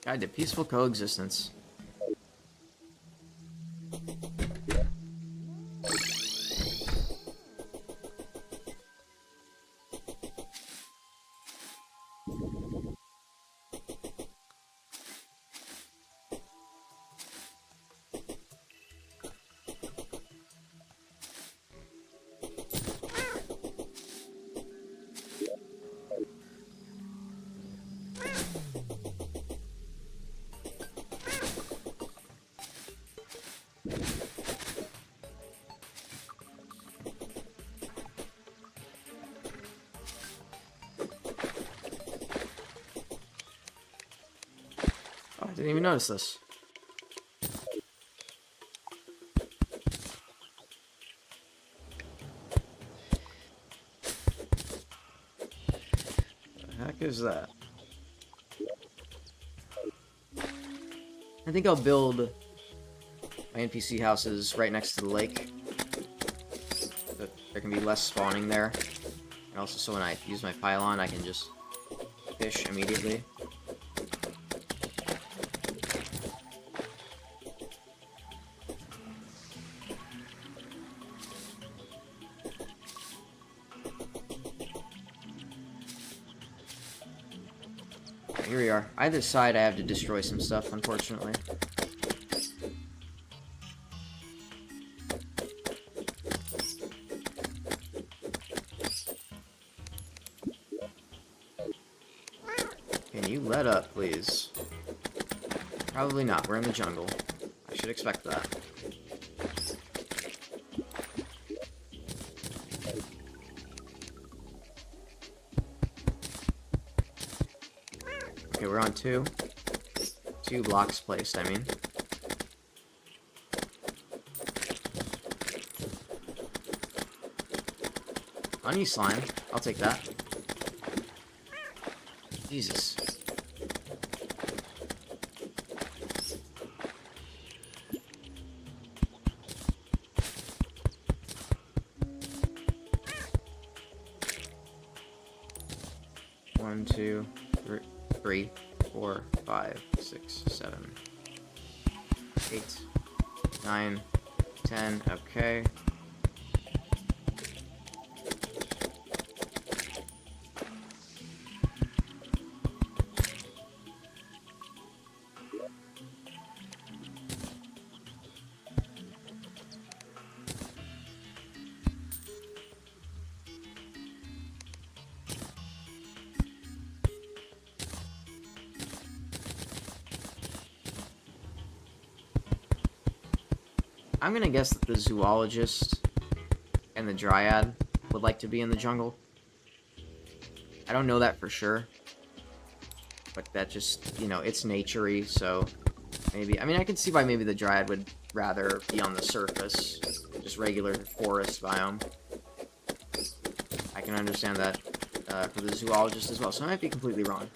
Guide to peaceful coexistence. Didn't even notice this. The heck is that? I think I'll build my NPC houses right next to the lake. So there can be less spawning there. And also so when I use my pylon I can just fish immediately. Here we are. Either side I have to destroy some stuff, unfortunately. Can you let up, please? Probably not. We're in the jungle. I should expect that. Okay, we're on two. 2 blocks placed, I mean. Honey slime. I'll take that. Jesus. 1, 2, 3, 4, 5, 6, 7, 8, 9, 10. Okay. I'm gonna guess that the zoologist and the dryad would like to be in the jungle. I don't know that for sure, but that just, you know, it's nature-y, so maybe... I mean, I can see why maybe the dryad would rather be on the surface, just regular forest biome. I can understand that for the zoologist as well, so I might be completely wrong.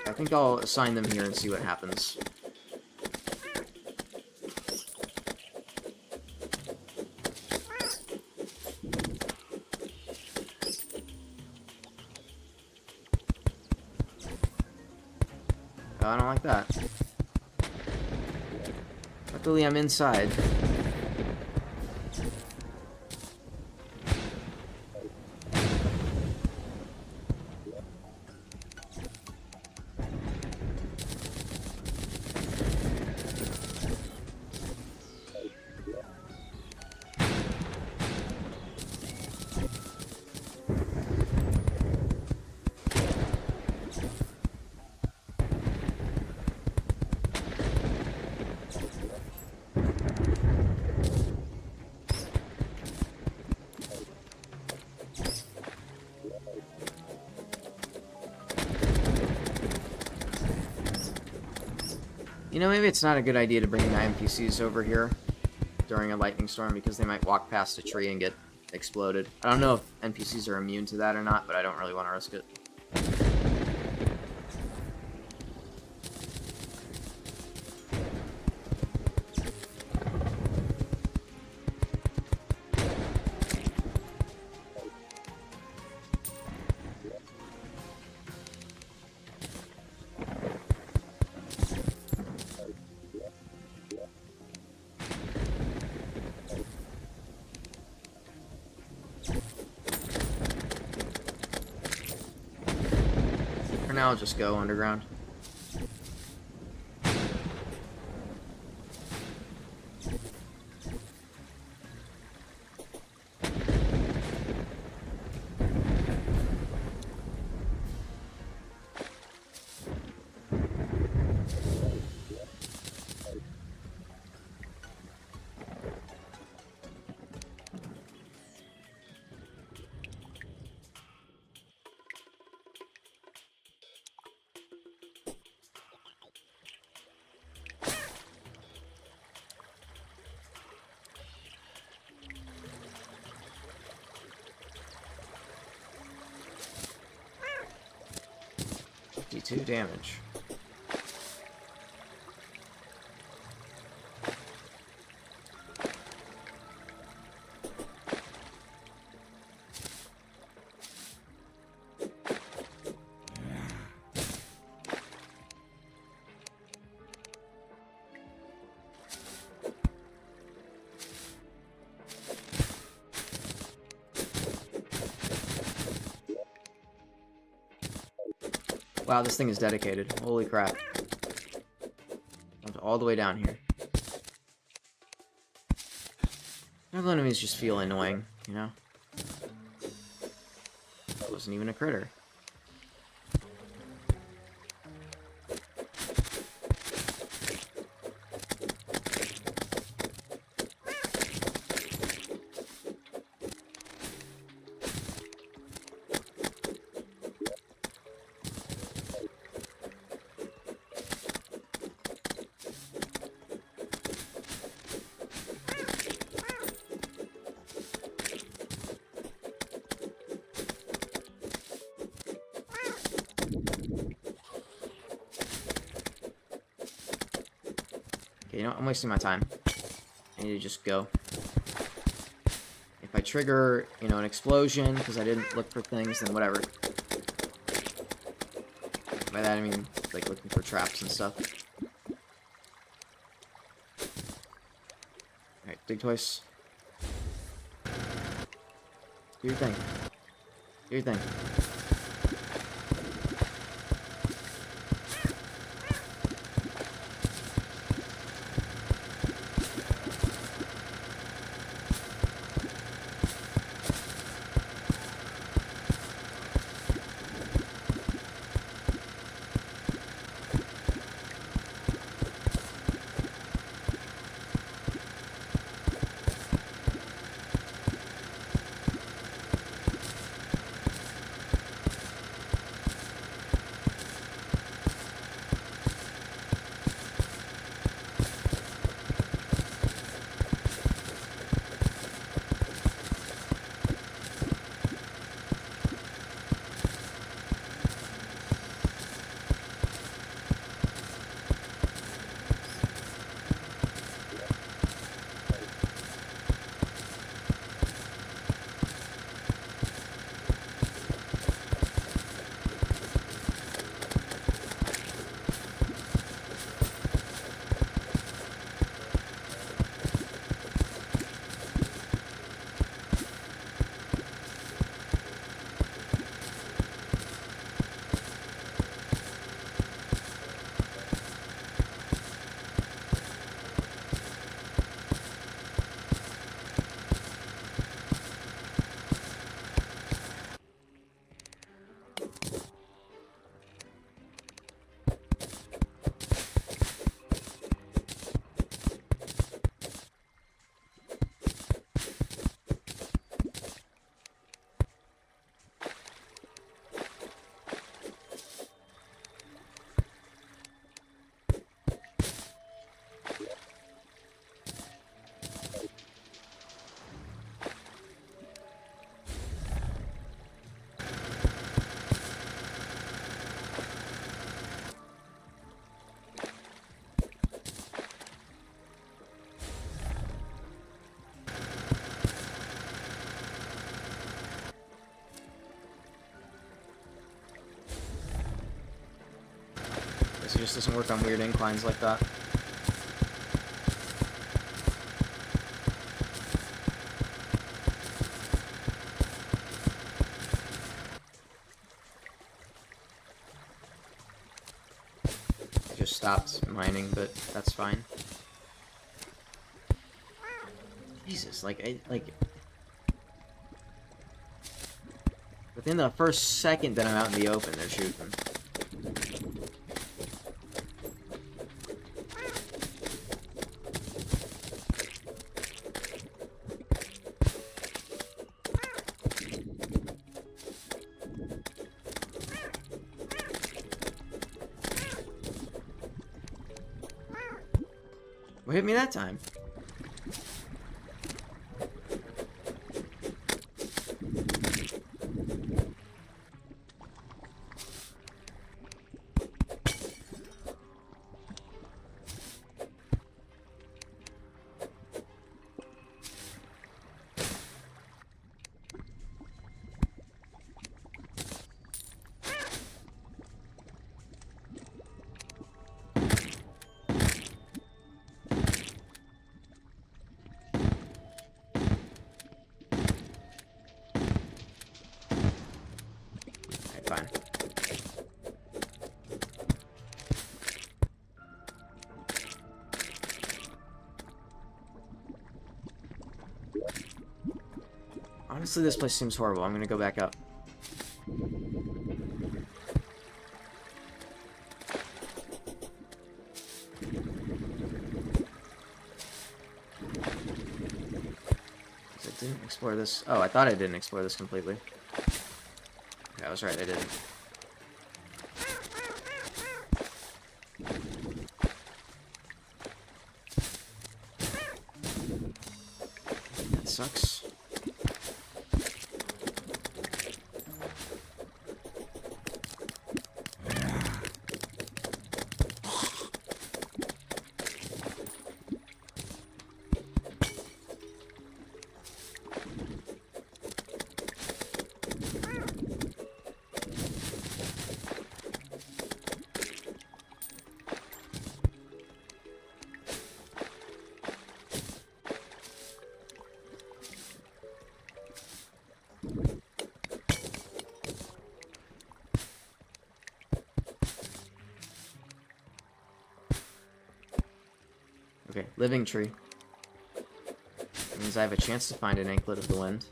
I think I'll assign them here and see what happens. Oh, I don't like that. Luckily, I'm inside. You know, maybe it's not a good idea to bring the NPCs over here during a lightning storm because they might walk past a tree and get exploded. I don't know if NPCs are immune to that or not, but I don't really want to risk it. Now I'll just go underground. D2 damage. Wow, this thing is dedicated. Holy crap. All the way down here. Jungle enemies just feel annoying, you know? That wasn't even a critter. You know, I'm wasting my time. I need to just go. If I trigger, you know, an explosion because I didn't look for things, then whatever. By that I mean, like, looking for traps and stuff. Alright, dig twice. Do your thing. Do your thing. It just doesn't work on weird inclines like that. It just stopped mining, but that's fine. Jesus, like, within the first second that I'm out in the open, they're shooting. What hit me that time? Fine. Honestly, this place seems horrible. I'm gonna go back up. I didn't explore this. Oh, I thought I didn't explore this completely. I was right, I didn't. That sucks. Living tree. That means I have a chance to find an anklet of the wind.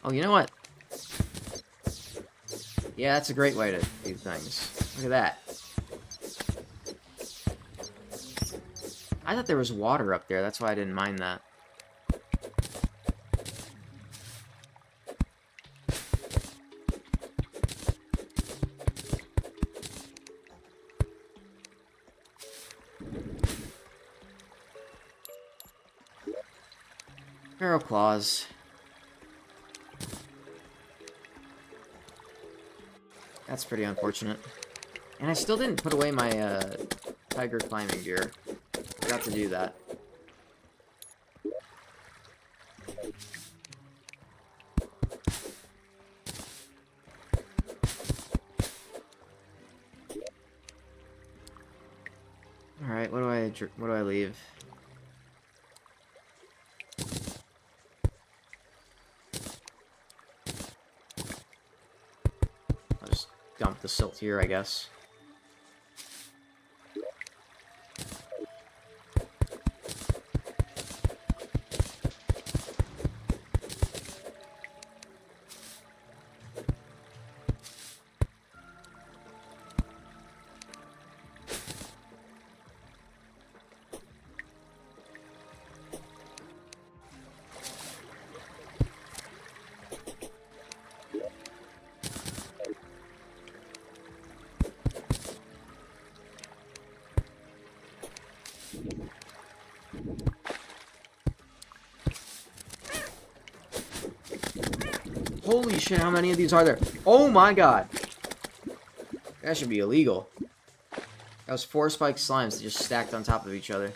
Oh, you know what? Yeah, that's a great way to do things. Look at that. I thought there was water up there, that's why I didn't mind that. Feral claws. That's pretty unfortunate. And I still didn't put away my tiger climbing gear. Forgot to do that. Alright, what do I leave? I'll just dump the silt here, I guess. Holy shit, how many of these are there? Oh my god! That should be illegal. That was 4 spiked slimes that just stacked on top of each other.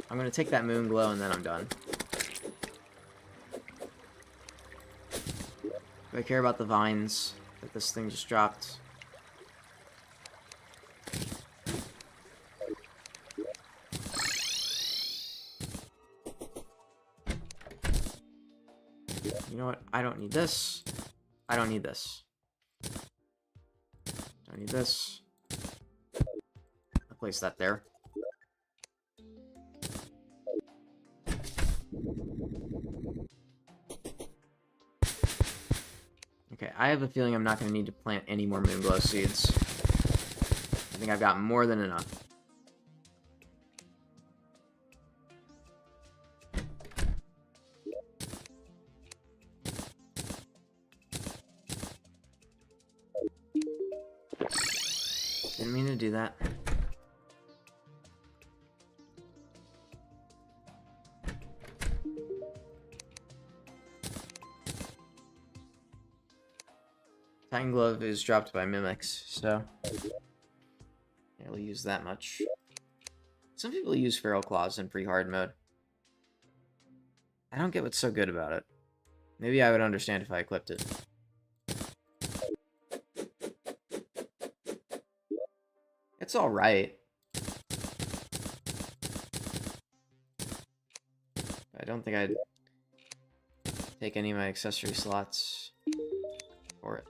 I'm gonna take that moon glow and then I'm done. Do I care about the vines that this thing just dropped? You know what? I don't need this. I don't need this. I need this. I'll place that there. Okay, I have a feeling I'm not going to need to plant any more moonglow seeds. I think I've got more than enough. Didn't mean to do that. Titan Glove is dropped by mimics, so yeah, we'll use that much. Some people use Feral Claws in pre-hard mode. I don't get what's so good about it. Maybe I would understand if I equipped it. Looks alright. I don't think I'd take any of my accessory slots for it.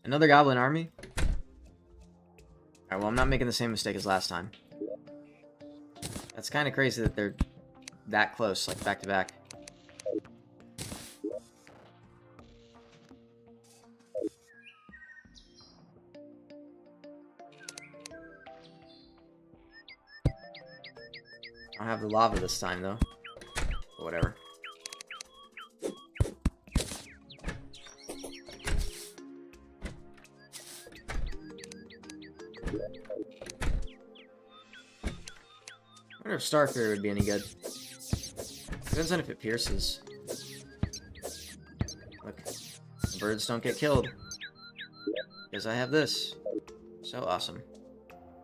Another goblin army? Alright, well, I'm not making the same mistake as last time. That's kind of crazy that they're that close, like, back to back. I don't have the lava this time, though. But whatever. I wonder if Starfairy would be any good. Depends on if it pierces. Look, the birds don't get killed. Because I have this. So awesome.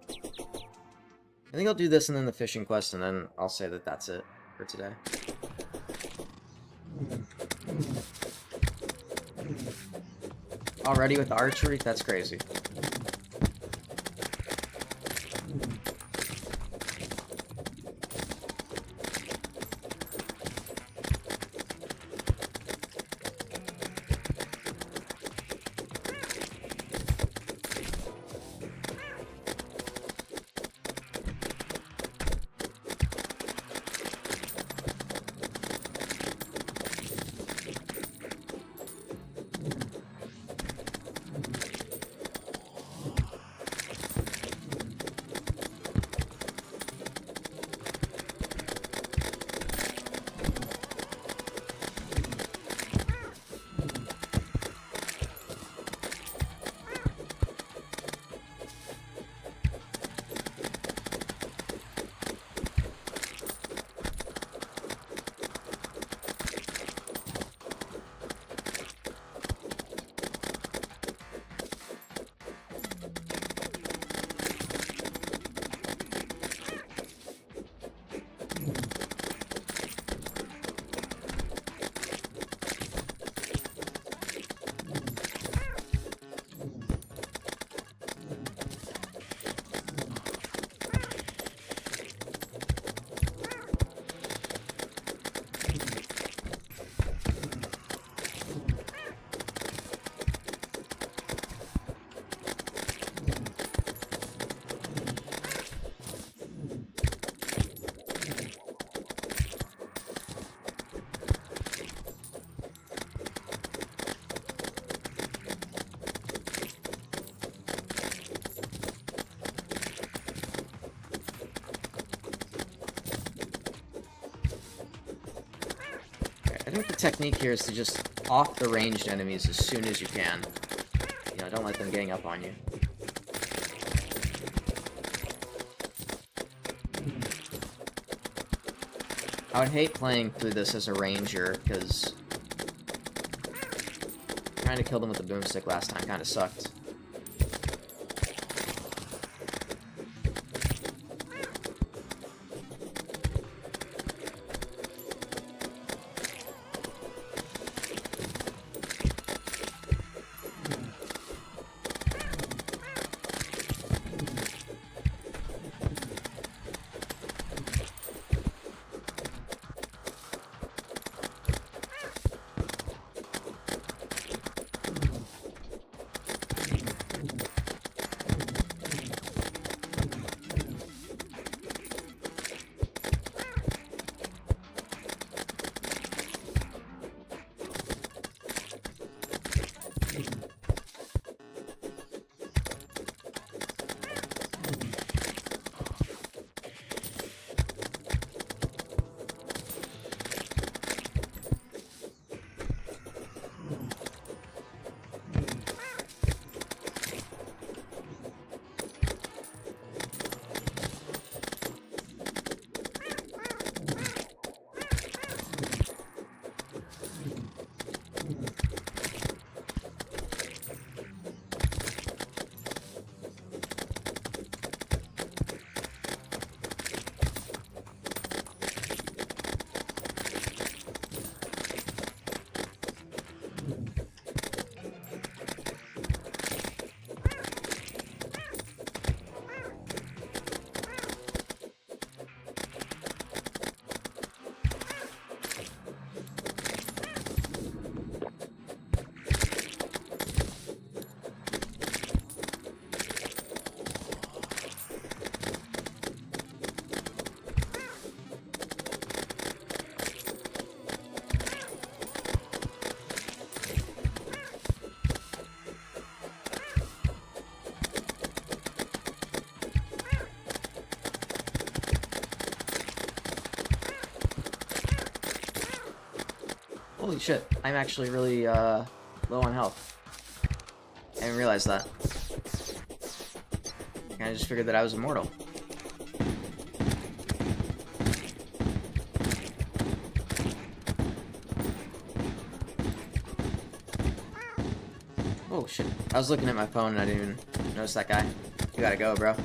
I think I'll do this and then the fishing quest, and then I'll say that that's it for today. Already with the archery? That's crazy. think the technique here is to just off the ranged enemies as soon as you can. You know, don't let them gang up on you. I would hate playing through this as a ranger, because trying to kill them with the boomstick last time kind of sucked. Holy shit, I'm actually really, low on health. I didn't realize that. I just figured that I was immortal. Oh shit, I was looking at my phone and I didn't even notice that guy. You gotta go, bro.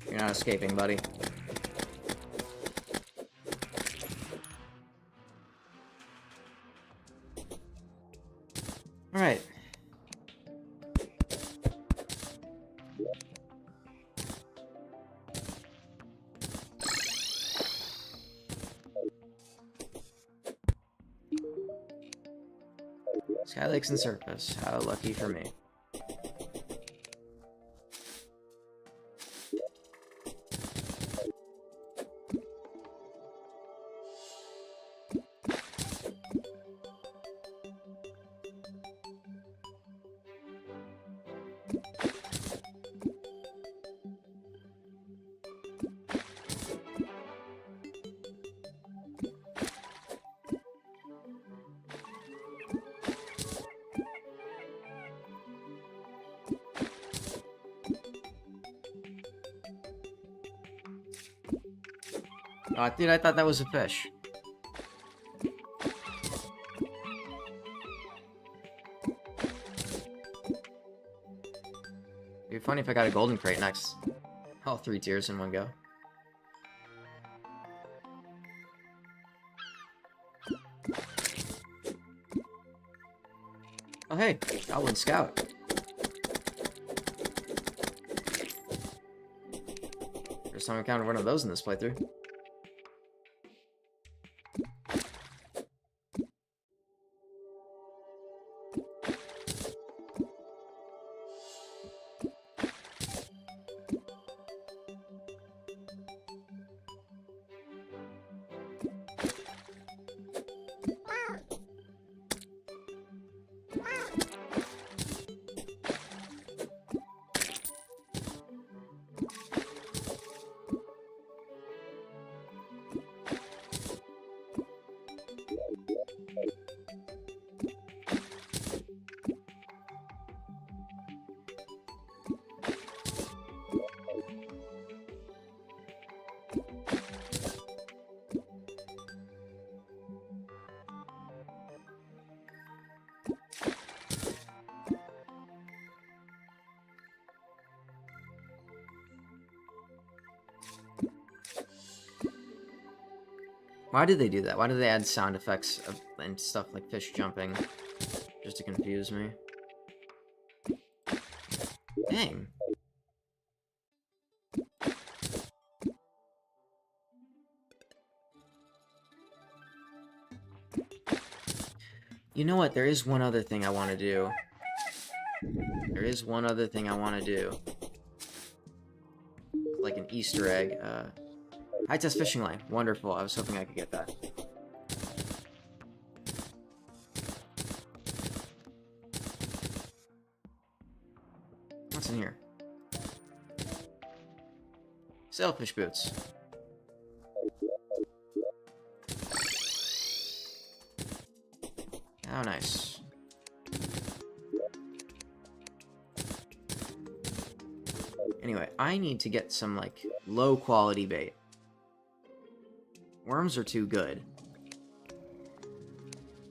You're not escaping, buddy. Alright. Sky Lakes and Surface. How lucky for me. Oh, dude, I thought that was a fish. It'd be funny if I got a golden crate next. All 3 tiers in one go. Oh hey, Goblin Scout. First time I encountered one of those in this playthrough. Why did they do that? Why did they add sound effects and stuff like fish jumping? Just to confuse me. Dang. You know what? There is one other thing I want to do. There is one other thing I want to do. Like an Easter egg. High-test fishing line. Wonderful. I was hoping I could get that. What's in here? Sailfish boots. How nice. Anyway, I need to get some, like, low-quality bait. Worms are too good.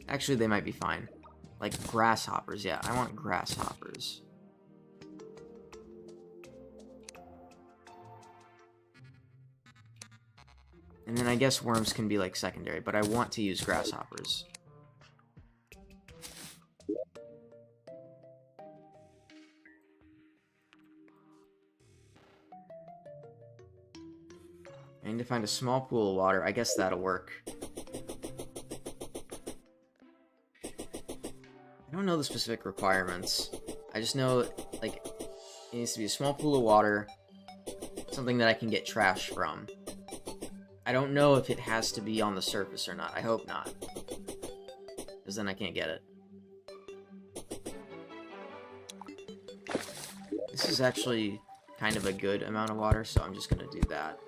Actually, they might be fine. Like, grasshoppers. Yeah, I want grasshoppers. And then I guess worms can be, like, secondary, but I want to use grasshoppers. I need to find a small pool of water. I guess that'll work. I don't know the specific requirements. I just know, like, it needs to be a small pool of water, something that I can get trash from. I don't know if it has to be on the surface or not. I hope not. Because then I can't get it. This is actually kind of a good amount of water, so I'm just gonna do that.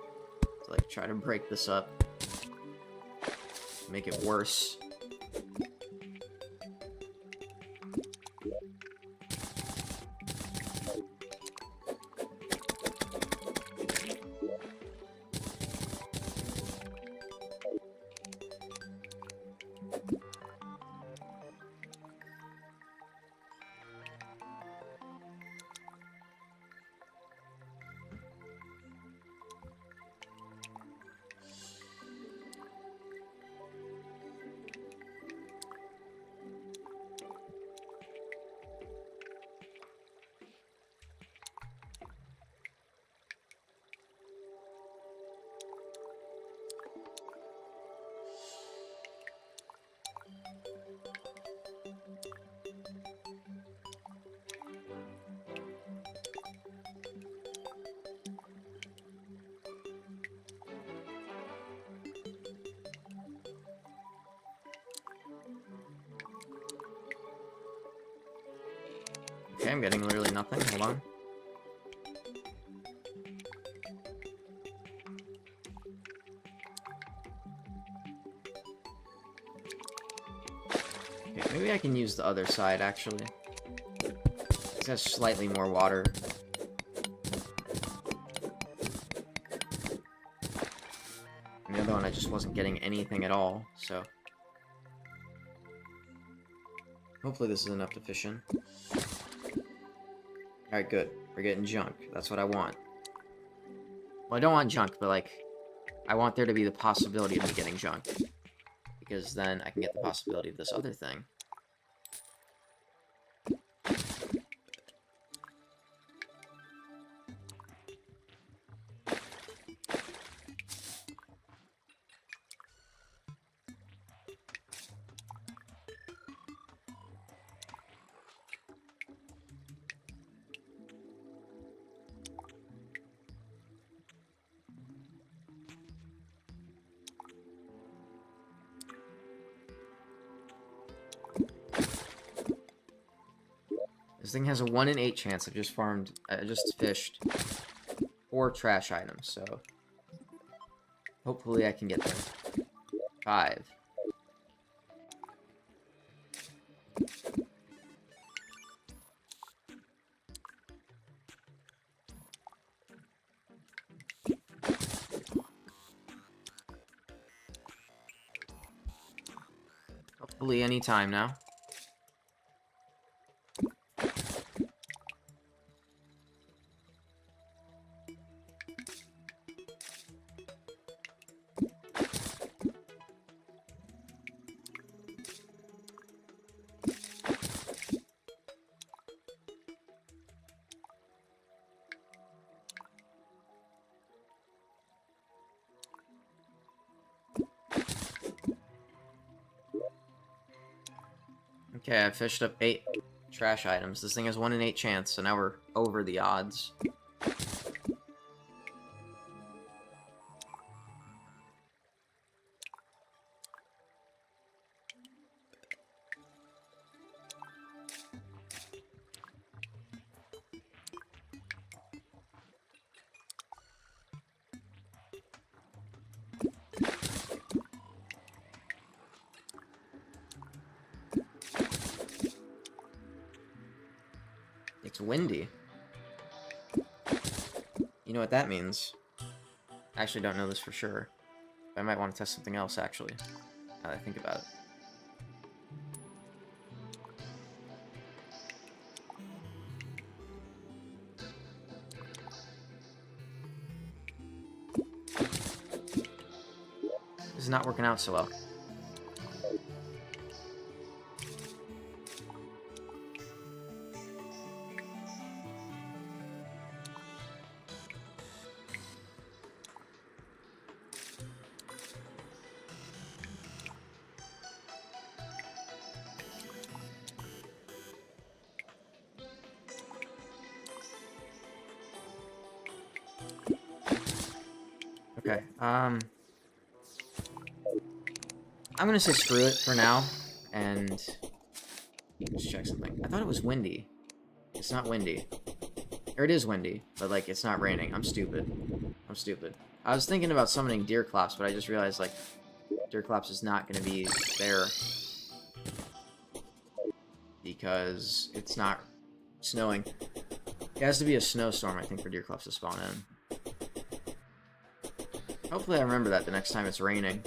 To, like, try to break this up. Make it worse. Okay, I'm getting literally nothing. Hold on. Okay, maybe I can use the other side, actually. This has slightly more water. And the other one, I just wasn't getting anything at all, so... Hopefully this is enough to fish in. Alright, good. We're getting junk. That's what I want. Well, I don't want junk, but, like, I want there to be the possibility of me getting junk. Because then I can get the possibility of this other thing. This thing has a 1 in 8 chance. I just fished 4 trash items, so hopefully I can get there. 5. Hopefully any time now. Okay, I fished up 8 trash items. This thing has 1 in 8 chance, so now we're over the odds. It's windy. You know what that means? I actually don't know this for sure. But I might want to test something else, actually. Now that I think about it. This is not working out so well. Okay, I'm gonna say screw it for now, and let's check something. I thought it was windy. It's not windy. Or it is windy, but, like, it's not raining. I'm stupid. I'm stupid. I was thinking about summoning Deerclops, but I just realized, like, Deerclops is not gonna be there because it's not snowing. It has to be a snowstorm, I think, for Deerclops to spawn in. Hopefully I remember that the next time it's raining.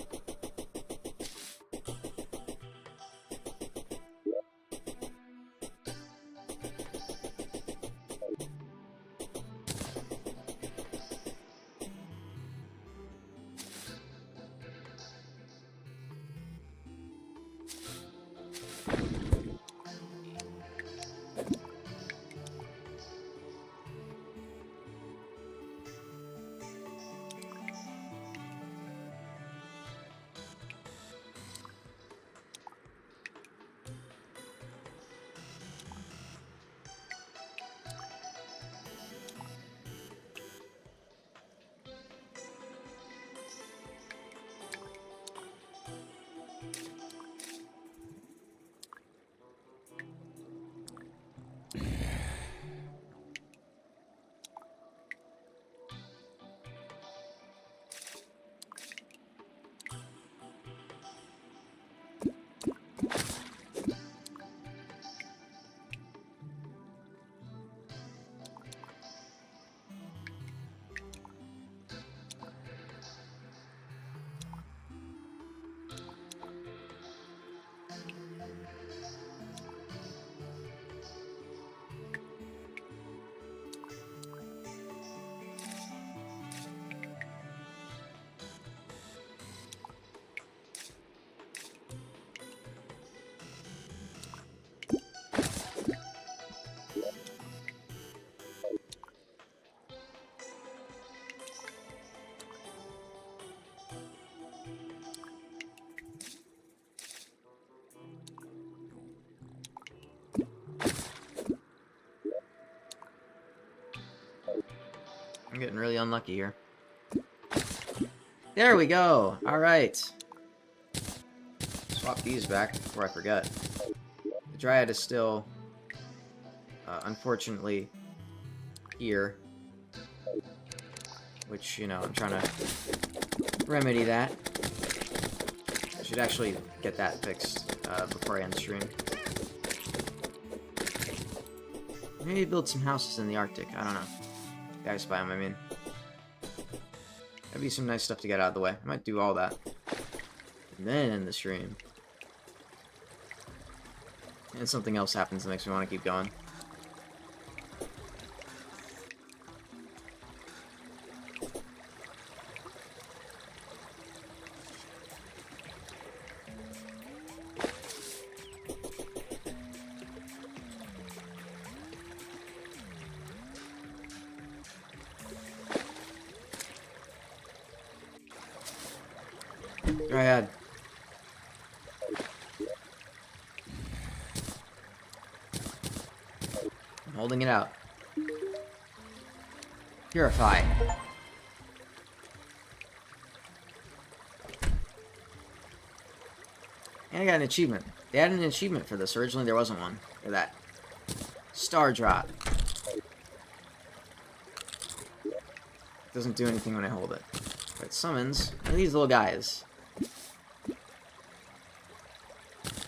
I'm getting really unlucky here. There we go! Alright. Swap these back before I forget. The Dryad is still unfortunately, here. Which, you know, I'm trying to remedy that. I should actually get that fixed before I end the stream. Maybe build some houses in the Arctic. I don't know. The ice biome, I mean. That'd be some nice stuff to get out of the way. I might do all that. And then end the stream. And something else happens that makes me want to keep going. Go ahead. I'm holding it out. Purify. And I got an achievement. They had an achievement for this. Originally there wasn't one. Look at that. Star drop. Doesn't do anything when I hold it. But it summons one of these little guys.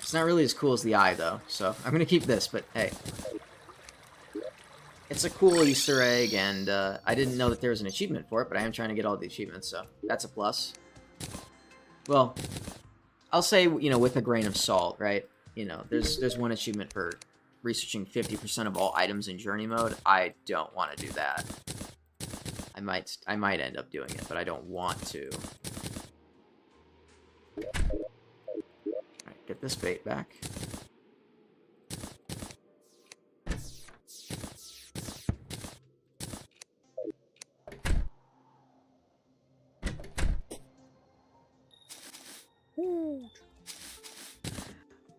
It's not really as cool as the eye, though, so I'm gonna keep this, but hey. It's a cool Easter egg, and I didn't know that there was an achievement for it, but I am trying to get all the achievements, so that's a plus. Well, I'll say, you know, with a grain of salt, right? You know, there's one achievement for researching 50% of all items in journey mode. I don't want to do that. I might end up doing it, but I don't want to. Alright, get this bait back.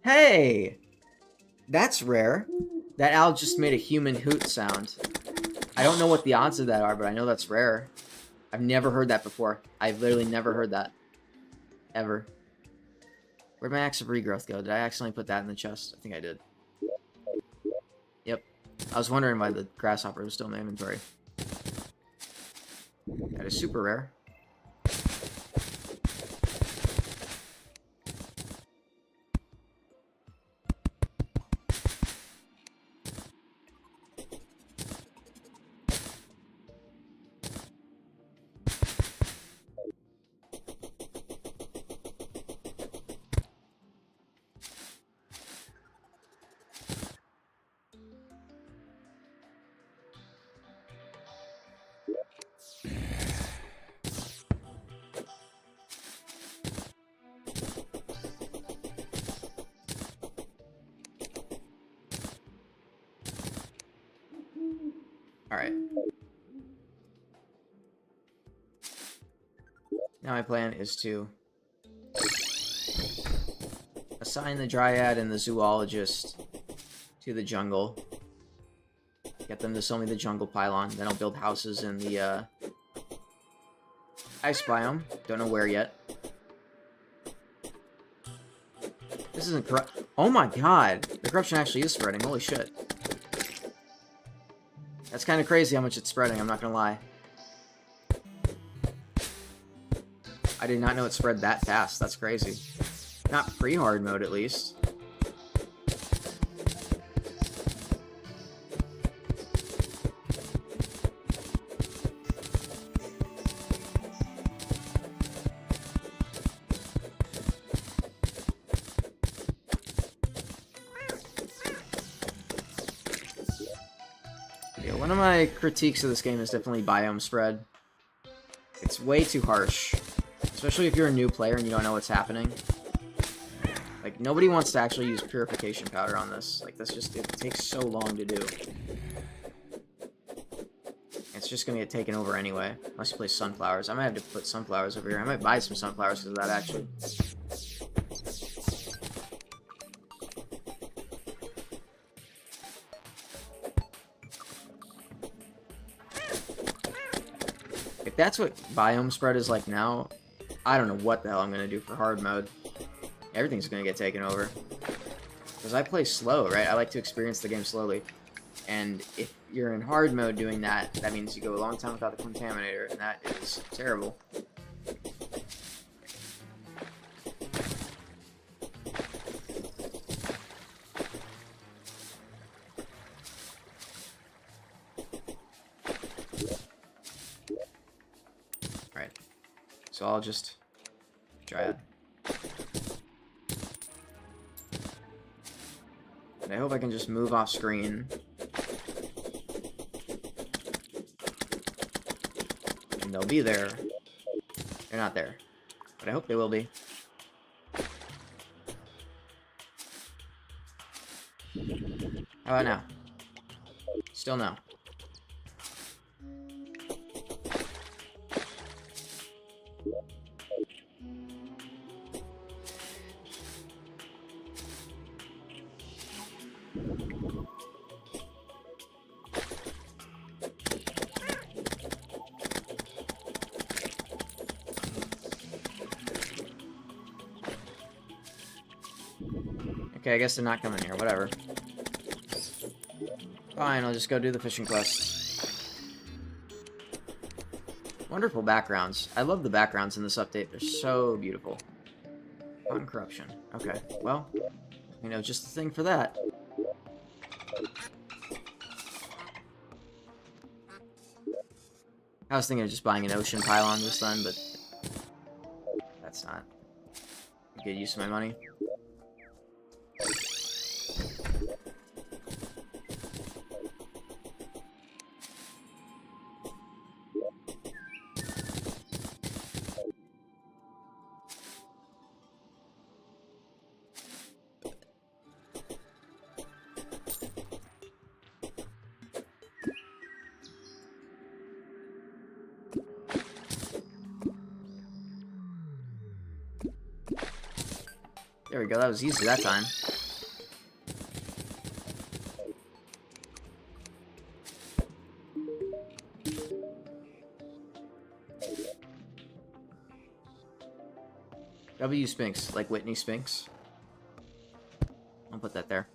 Hey! That's rare. That owl just made a human hoot sound. I don't know what the odds of that are, but I know that's rare. I've never heard that before. I've literally never heard that. Ever. Where'd my axe of regrowth go? Did I accidentally put that in the chest? I think I did. Yep. I was wondering why the grasshopper was still in my inventory. That is super rare. Alright. Now my plan is to assign the Dryad and the Zoologist to the jungle. Get them to sell me the jungle pylon. Then I'll build houses in the ice biome. Don't know where yet. This isn't corrupt. Oh my god! The corruption actually is spreading. Holy shit. That's kind of crazy how much it's spreading, I'm not gonna lie. I did not know it spread that fast. That's crazy. Not pre-hard mode, at least. Yeah, one of my critiques of this game is definitely biome spread. It's way too harsh. Especially if you're a new player and you don't know what's happening. Like, nobody wants to actually use purification powder on this. Like, that's just, it takes so long to do. It's just gonna get taken over anyway. Unless you play sunflowers. I might have to put sunflowers over here. I might buy some sunflowers because of that, actually. If that's what biome spread is like now, I don't know what the hell I'm gonna do for hard mode. Everything's gonna get taken over. Because I play slow, right? I like to experience the game slowly. And if you're in hard mode doing that, that means you go a long time without the contaminator, and that is terrible. Alright, so I'll just try it. And I hope I can just move off screen. And they'll be there. They're not there. But I hope they will be. How about now? Still no. Okay, I guess they're not coming here. Whatever. Fine, I'll just go do the fishing quest. Wonderful backgrounds. I love the backgrounds in this update. They're so beautiful. Fun corruption. Okay, well, you know, just the thing for that. I was thinking of just buying an ocean pylon this time, but that's not a good use of my money. There we go, that was easy that time. W Spinks, like Whitney Spinks. I'll put that there.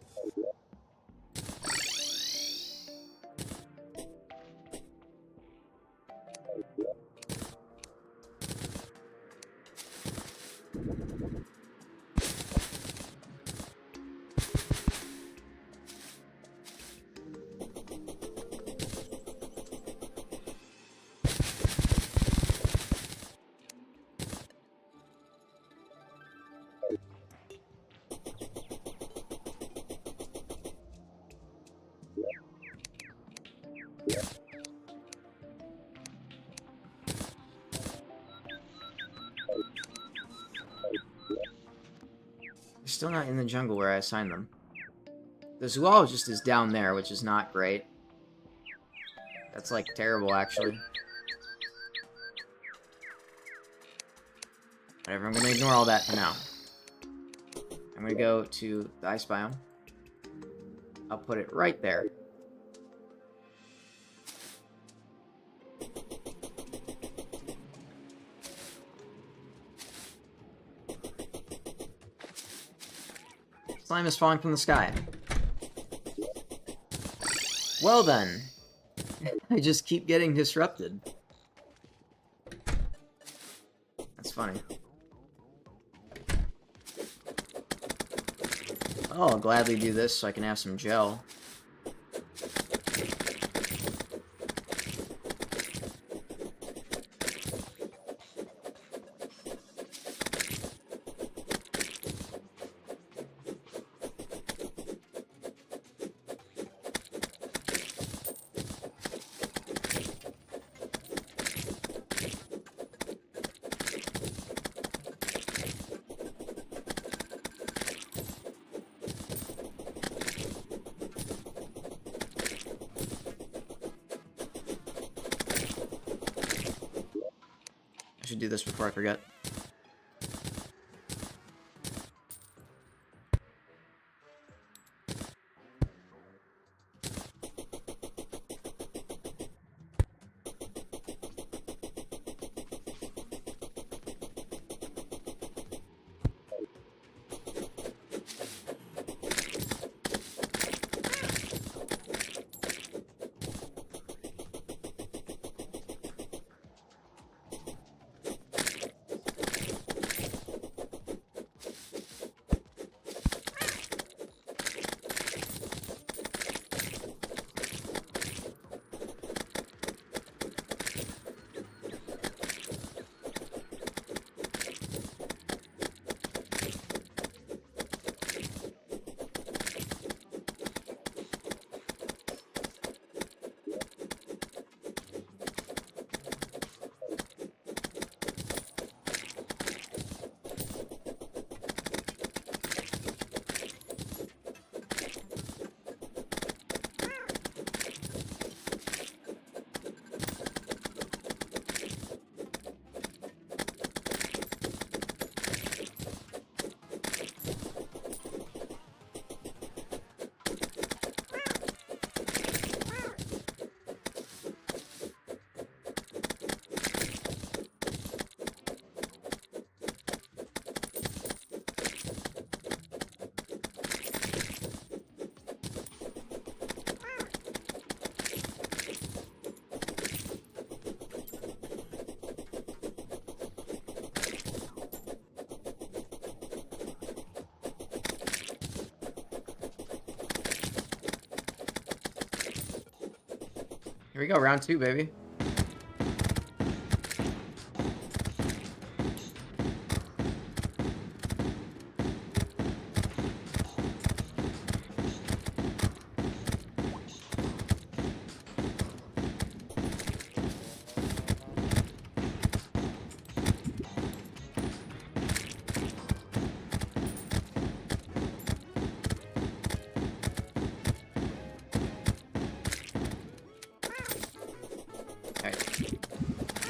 Still not in the jungle where I assigned them. The zoologist is down there, which is not great. That's, like, terrible, actually. Whatever, I'm gonna ignore all that for now. I'm gonna go to the ice biome. I'll put it right there. Slime is falling from the sky. Well then. I just keep getting disrupted. That's funny. Oh, I'll gladly do this so I can have some gel. I should do this before I forget. Here we go, round 2, baby.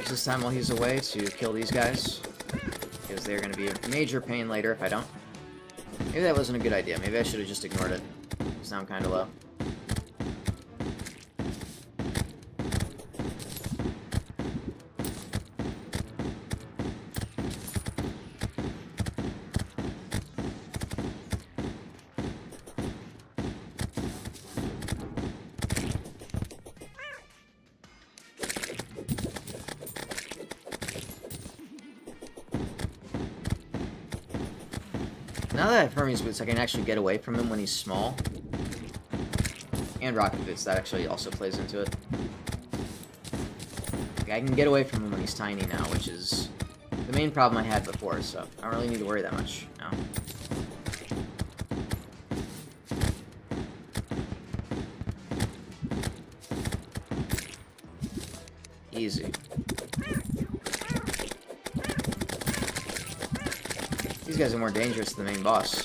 This time while he's away to kill these guys, because they're going to be a major pain later if I don't. Maybe that wasn't a good idea. Maybe I should have just ignored it, because now I'm kind of low. Now that I have Hermes Boots, I can actually get away from him when he's small. And Rocket Boots, that actually also plays into it. Okay, I can get away from him when he's tiny now, which is the main problem I had before, so I don't really need to worry that much now. Easy. These guys are more dangerous than the main boss.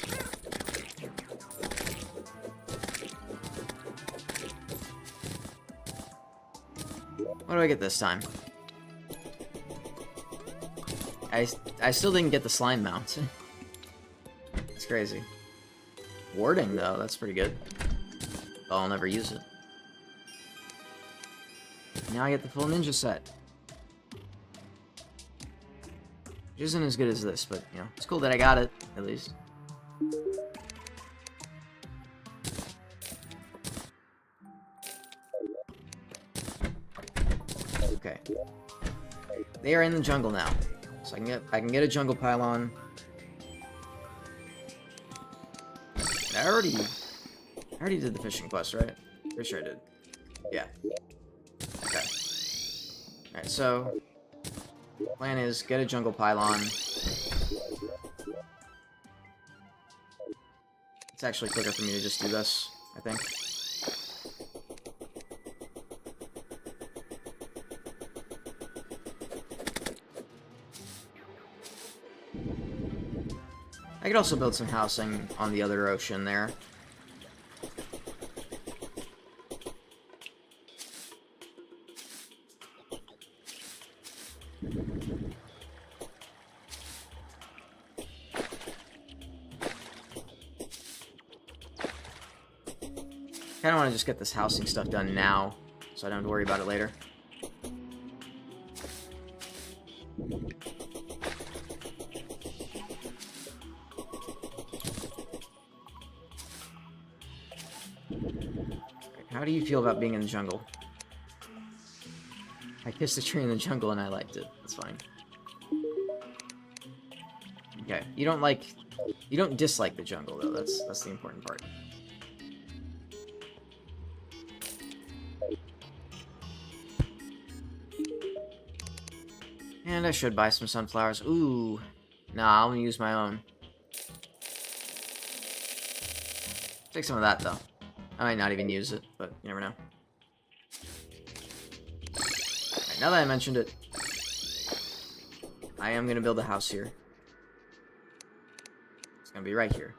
What do I get this time? I still didn't get the slime mount. It's crazy. Warding, though, that's pretty good. But I'll never use it. Now I get the full ninja set. Which isn't as good as this, but, you know, it's cool that I got it, at least. Okay. They are in the jungle now. So I can get a jungle pylon. I already did the fishing quest, right? Pretty sure I did. Yeah. Okay. Alright, so plan is get a jungle pylon. It's actually quicker for me to just do this, I think. I could also build some housing on the other ocean there. I kinda wanna just get this housing stuff done now, so I don't have to worry about it later. How do you feel about being in the jungle? I kissed a tree in the jungle and I liked it. That's fine. Okay, you don't dislike the jungle though. That's the important part. And I should buy some sunflowers. Ooh. Nah, I'm gonna use my own. Take some of that though. I might not even use it, but you never know. Right, now that I mentioned it, I am going to build a house here. It's going to be right here.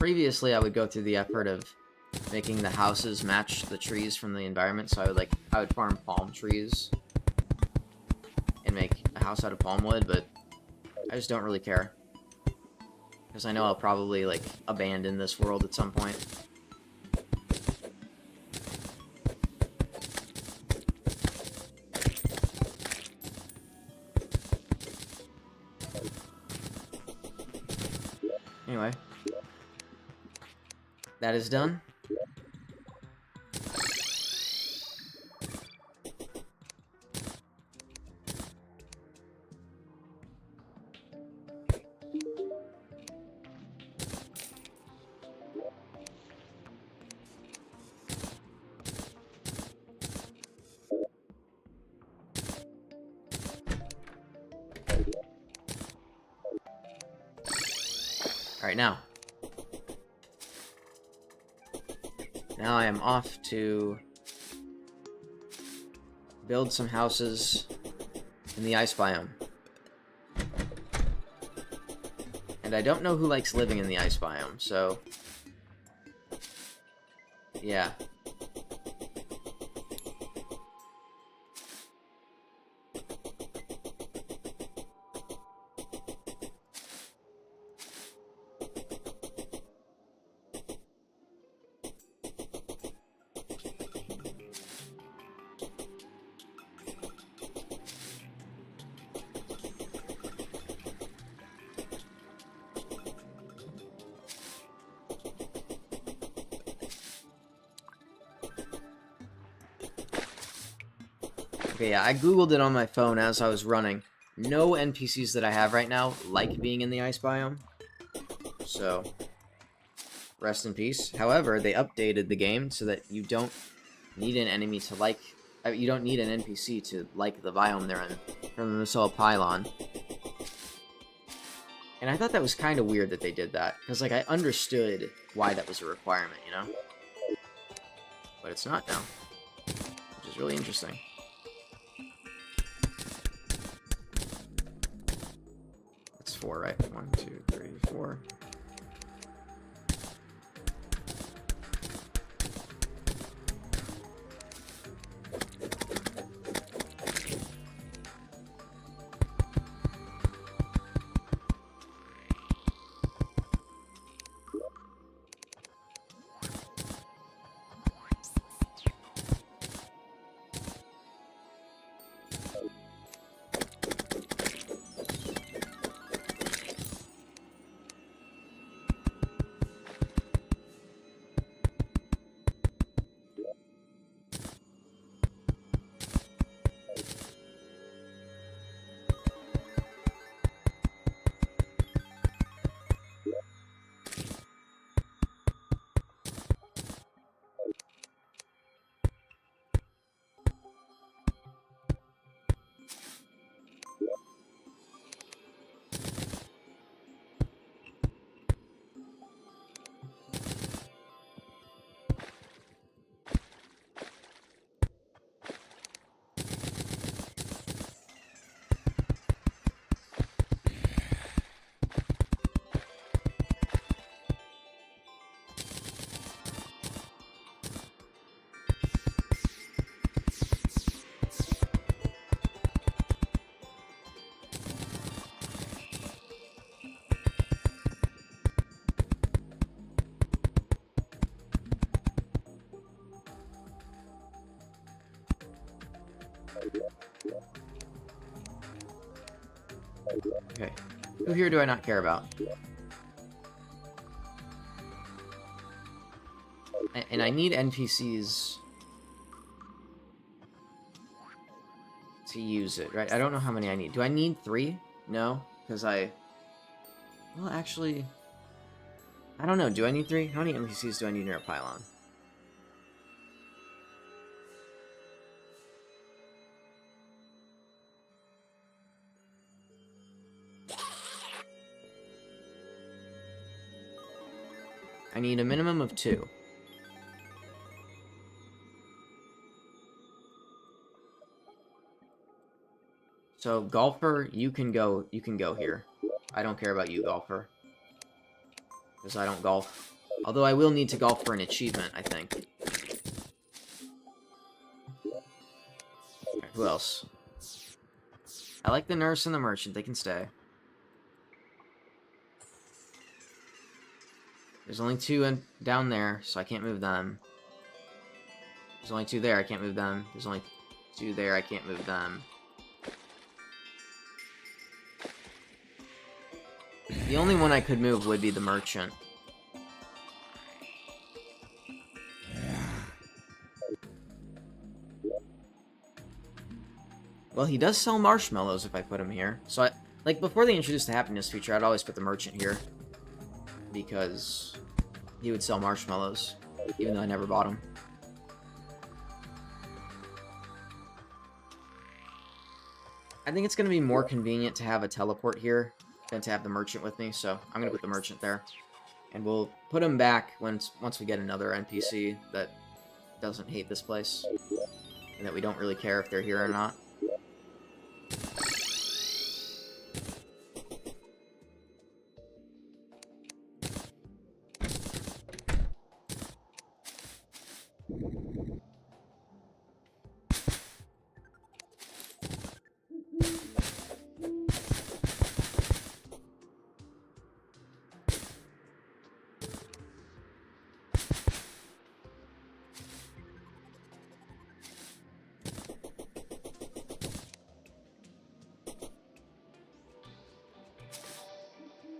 previously I would go through the effort of making the houses match the trees from the environment, so I would farm palm trees and make a house out of palm wood, but I just don't really care. Because I know I'll probably, like, abandon this world at some point. Anyway. That is done. Alright, now. Now I am off to build some houses in the ice biome. And I don't know who likes living in the ice biome, so... yeah. Okay, yeah, I googled it on my phone as I was running. No NPCs that I have right now like being in the ice biome. So, rest in peace. However, they updated the game so that you don't need an enemy to like... you don't need an NPC to like the biome they're in. From the Missile Pylon. And I thought that was kind of weird that they did that. Because, like, I understood why that was a requirement, you know? But it's not now. Which is really interesting. That's 4, right? 1, 2, 3, 4. Okay. Who here do I not care about? And I need NPCs to use it, right? I don't know how many I need. Do I need 3? No, because well, actually... I don't know. Do I need 3? How many NPCs do I need near a pylon? I need a minimum of 2. So, Golfer, you can go here. I don't care about you, Golfer. because I don't golf. Although I will need to golf for an achievement, I think. Right, who else? I like the nurse and the merchant. They can stay. There's only 2 down there, so I can't move them. There's only 2 there, I can't move them. There's only 2 there, I can't move them. The only one I could move would be the merchant. Well, he does sell marshmallows if I put him here. So, like, before they introduced the happiness feature, I'd always put the merchant here. Because he would sell marshmallows, even though I never bought them. I think it's going to be more convenient to have a teleport here than to have the merchant with me, so I'm going to put the merchant there. And we'll put him back once we get another NPC that doesn't hate this place, and that we don't really care if they're here or not.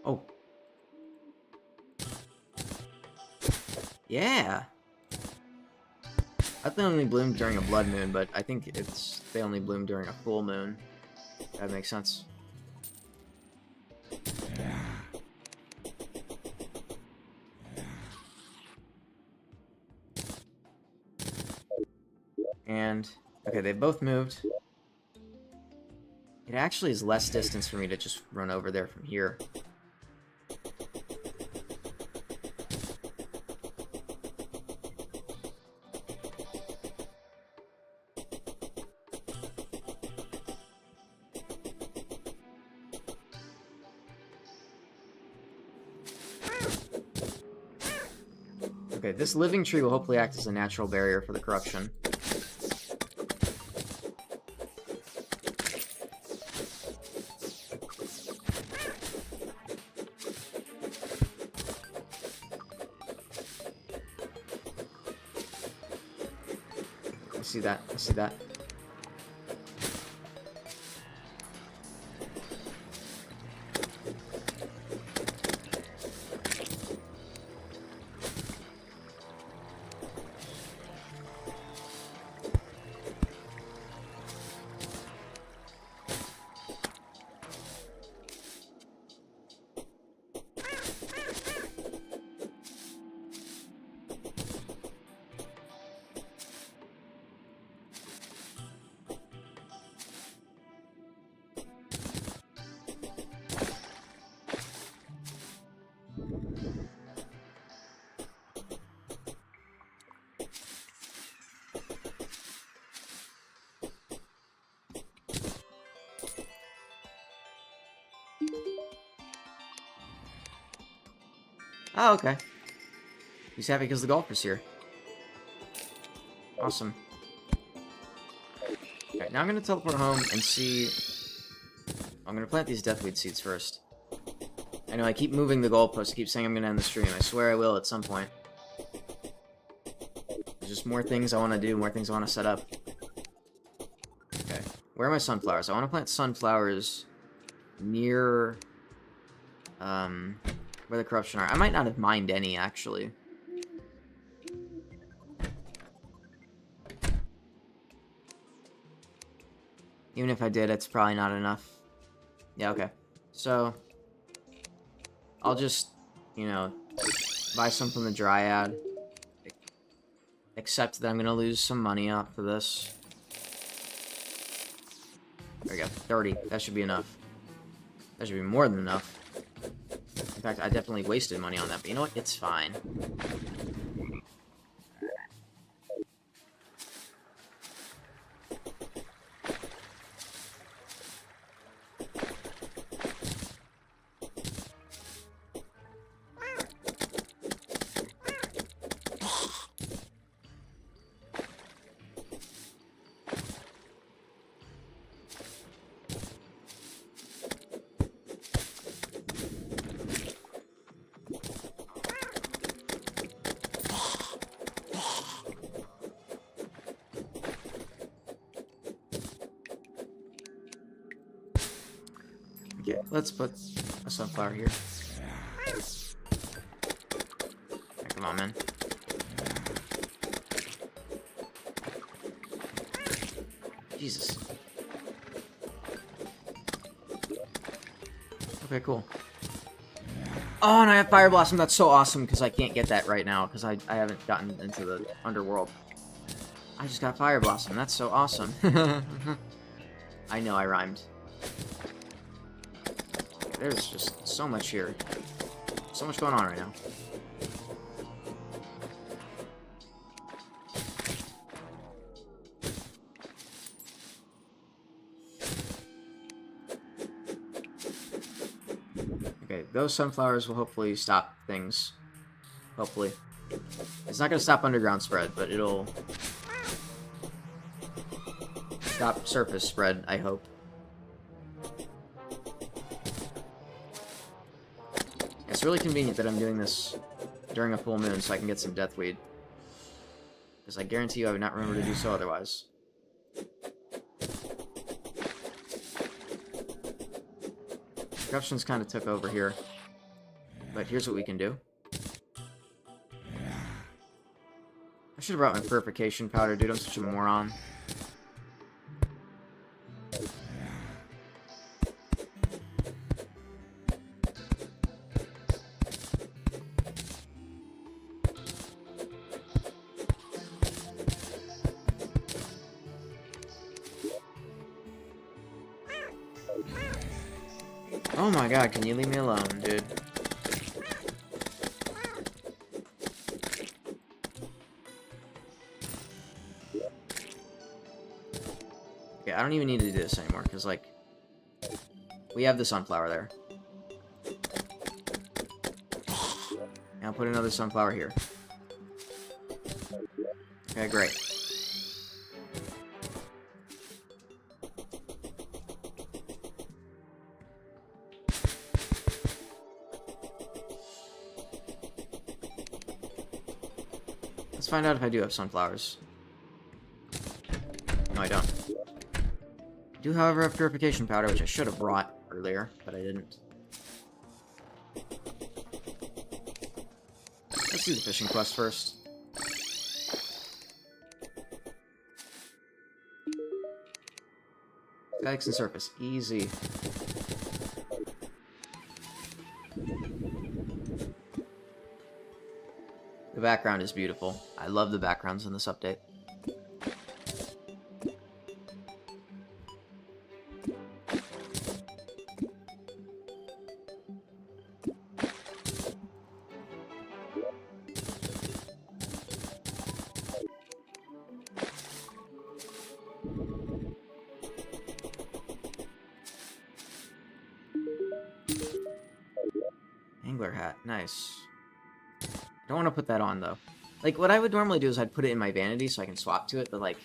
Oh. Yeah! I thought they only bloomed during a blood moon, but I think they only bloom during a full moon. That makes sense. And, okay, they both moved. It actually is less distance for me to just run over there from here. Okay, this living tree will hopefully act as a natural barrier for the corruption. I see that, I see that. Oh, okay. He's happy because the golfer's here. Awesome. Okay, now I'm going to teleport home and see... I'm going to plant these deathweed seeds first. I know I keep moving the goalpost. I keep saying I'm going to end the stream. I swear I will at some point. There's just more things I want to do, more things I want to set up. Okay. Where are my sunflowers? I want to plant sunflowers near... where the corruption are. I might not have mined any, actually. Even if I did, it's probably not enough. Yeah, okay. So, I'll just, you know, buy some from the Dryad. Accept that I'm going to lose some money off of this. There we go. 30. That should be enough. That should be more than enough. In fact, I definitely wasted money on that, but you know what? It's fine. Okay, let's put a sunflower here. Okay, come on, man. Jesus. Okay, cool. Oh, and I have Fire Blossom. That's so awesome, because I can't get that right now, because I haven't gotten into the underworld. I just got Fire Blossom. That's so awesome. I know I rhymed. There's just so much here. So much going on right now. Okay, those sunflowers will hopefully stop things. Hopefully. It's not going to stop underground spread, but it'll stop surface spread, I hope. It's really convenient that I'm doing this during a full moon so I can get some deathweed. Because I guarantee you I would not remember to do so otherwise. Corruption's kind of took over here. But here's what we can do. I should have brought my purification powder, dude. I'm such a moron. Oh my god, can you leave me alone, dude? Okay, I don't even need to do this anymore, because, like, we have the sunflower there. And I'll put another sunflower here. Okay, great. Let's find out if I do have sunflowers. No, I don't. I do, however, have purification powder, which I should have brought earlier, but I didn't. Let's do the fishing quest first. Spikes and surface. Easy. The background is beautiful. I love the backgrounds in this update. Angler hat. Nice. I don't want to put that on, though. Like, what I would normally do is I'd put it in my vanity so I can swap to it, but, like,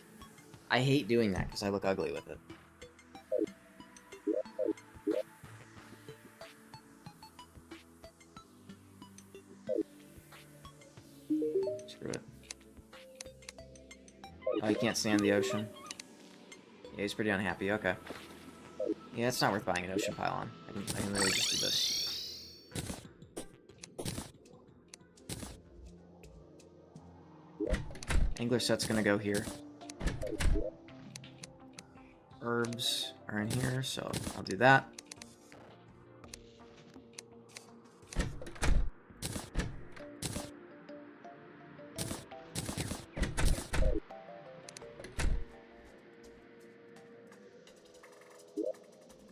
I hate doing that because I look ugly with it. Screw it. Oh, you can't stand the ocean. Yeah, he's pretty unhappy. Okay. Yeah, it's not worth buying an ocean pylon. I can really just do this. Angler set's gonna go here. Herbs are in here, so I'll do that.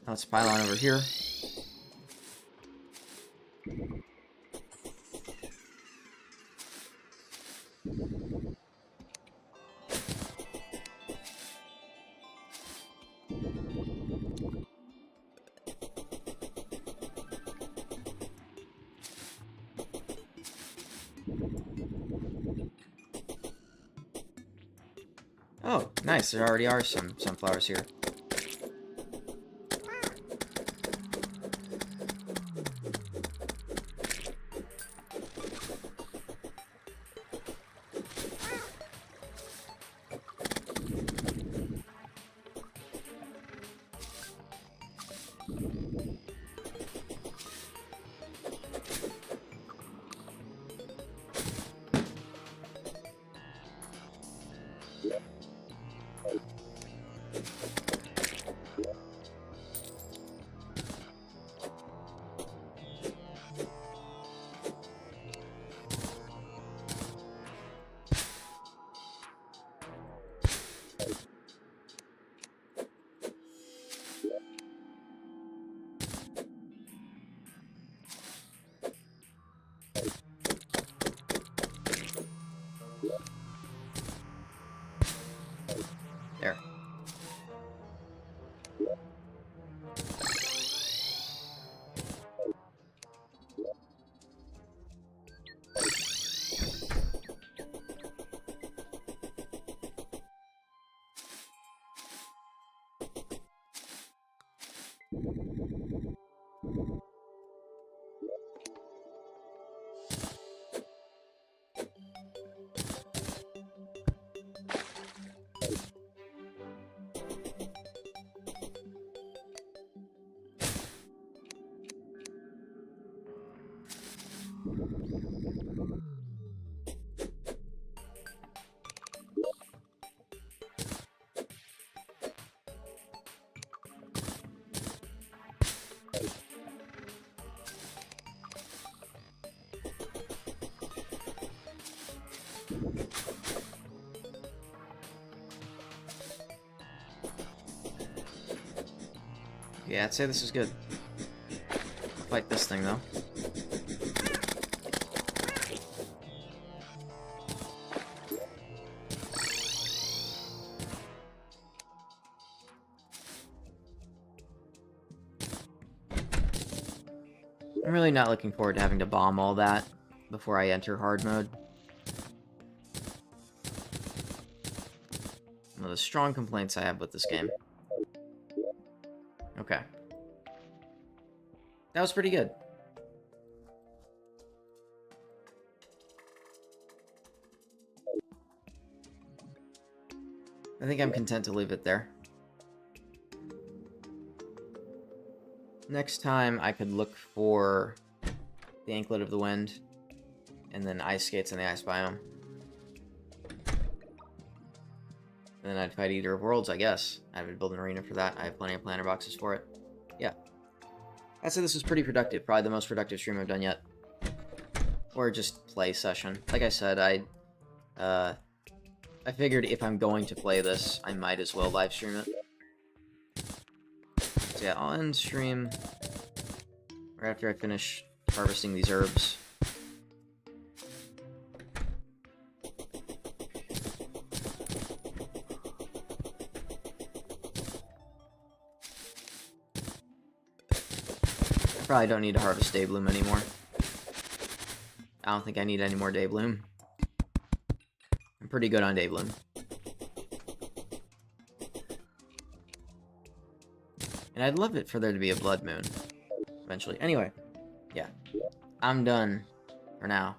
Let's pylon over here. Oh, nice. There already are some sunflowers here. There. Yeah, I'd say this is good. Fight this thing, though. I'm really not looking forward to having to bomb all that before I enter hard mode. One of the strong complaints I have with this game. Okay. That was pretty good. I think I'm content to leave it there. Next time, I could look for the Anklet of the Wind, and then ice skates in the ice biome. And then I'd fight Eater of Worlds, I guess. I would build an arena for that. I have plenty of planter boxes for it. Yeah. I'd say this was pretty productive. Probably the most productive stream I've done yet. Or just play session. Like I said, I figured if I'm going to play this, I might as well live stream it. So yeah, I'll end stream right after I finish harvesting these herbs. Probably don't need to harvest Daybloom anymore. I don't think I need any more Daybloom. I'm pretty good on Daybloom. And I'd love it for there to be a Blood Moon eventually. Anyway, yeah. I'm done for now.